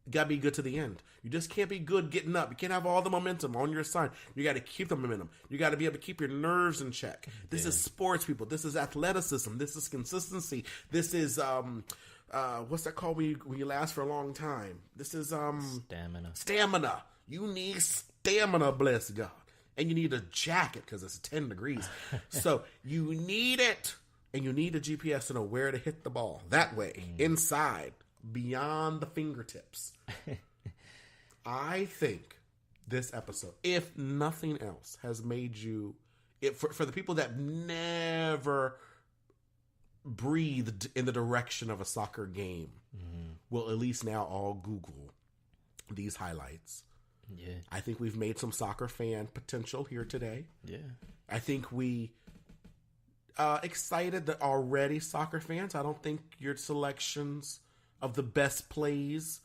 you got to be good to the end. You just can't be good getting up. You can't have all the momentum on your side. You got to keep the momentum. You got to be able to keep your nerves in check. This is sports, people. This is athleticism. This is consistency. This is, what's that called when you last for a long time? This is, stamina. You need stamina, bless God. And you need a jacket because it's 10 degrees. So you need it. And you need a GPS to know where to hit the ball. That way, inside, beyond the fingertips. I think this episode, if nothing else, has made you, for the people that never breathed in the direction of a soccer game, will at least now all Google these highlights.
Yeah.
I think we've made some soccer fan potential here today.
Yeah.
I think we excited that already soccer fans. I don't think your selections of the best plays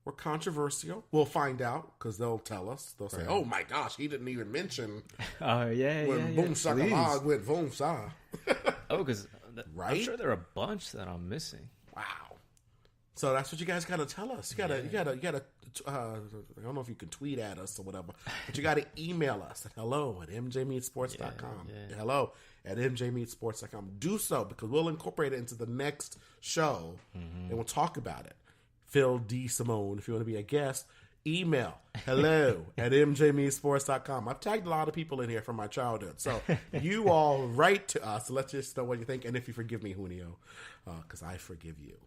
were controversial. We'll find out because they'll tell us. They'll say, "Oh my gosh, he didn't even mention."
Oh yeah,
when Boom Shakalaka went Boom Sa.
Oh, because
right?
I'm sure there are a bunch that I'm missing.
Wow. So that's what you guys got to tell us. You gotta. I don't know if you can tweet at us or whatever, but you got to email us at hello@mjmeetsports.com. Hello at mjmeetsports.com. Do so because we'll incorporate it into the next show and we'll talk about it. Phil D. Simone, if you want to be a guest, email hello@mjmeetsports.com. I've tagged a lot of people in here from my childhood. So you all write to us. Let us know what you think. And if you forgive me, Junio, because I forgive you.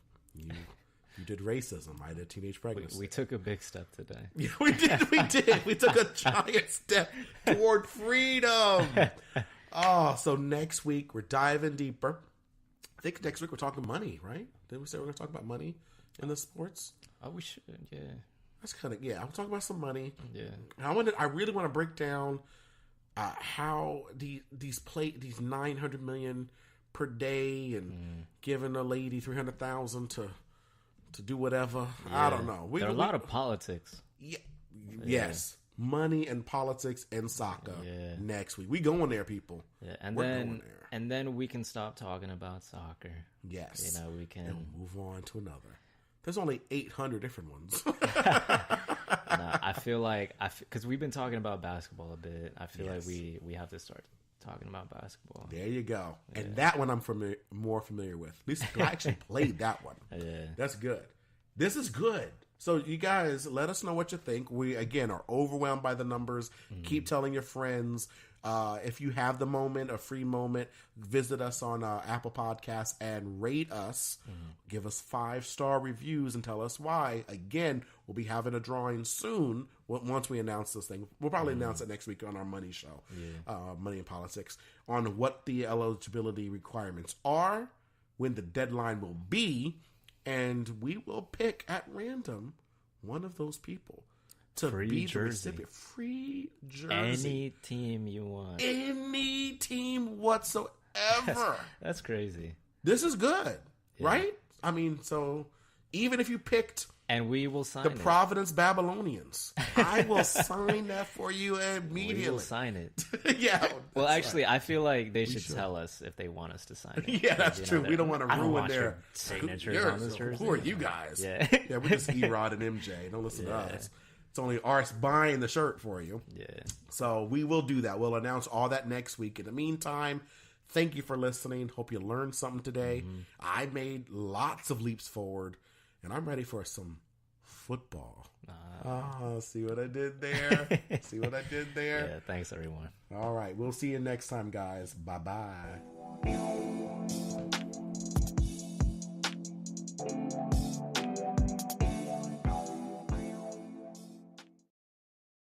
You did racism. I did teenage pregnancy.
We took a big step today.
Yeah, we did. We took a giant step toward freedom. Oh, so next week we're diving deeper. I think next week we're talking money, right? Did we say we're going to talk about money in the sports?
Oh, we should. Yeah.
That's kind of, I'm talking about some money.
Yeah.
I really want to break down how these $900 million per day and giving a lady $300,000 to do whatever. Yeah. I don't know.
There are a lot of politics.
Yeah. Yes. Money and politics and soccer next week. We going there, people.
Yeah, and then we can stop talking about soccer.
Yes.
We can
and move on to another. There's only 800 different ones.
I feel like because we've been talking about basketball a bit. I feel like we have to start talking about basketball.
There you go. Yeah. And that one I'm more familiar with. At least I actually played that one.
Yeah.
That's good. This is good. So you guys, let us know what you think. We, again, are overwhelmed by the numbers. Keep telling your friends. If you have the moment, a free moment, visit us on Apple Podcasts and rate us. Give us 5-star reviews and tell us why. Again, we'll be having a drawing soon once we announce this thing. We'll probably announce it next week on our money show, Money and Politics, on what the eligibility requirements are, when the deadline will be, and we will pick at random one of those people to be the recipient. Free jersey.
Any team you want.
Any team whatsoever.
That's crazy.
This is good, right? I mean, so even if you picked...
And we will sign
the Providence Babylonians. I will sign that for you immediately.
We will sign it.
Yeah.
Well, actually, I feel like they should tell us if they want us to sign it.
Yeah, that's true. We don't want to ruin their
signatures on this jersey.
Who are you guys?
Yeah.
Yeah, we're just E-Rod and MJ. Don't listen to us. It's only us buying the shirt for you.
Yeah.
So we will do that. We'll announce all that next week. In the meantime, thank you for listening. Hope you learned something today. I made lots of leaps forward, and I'm ready for some football. See what I did there? See what I did there?
Yeah, thanks, everyone.
All right. We'll see you next time, guys. Bye-bye.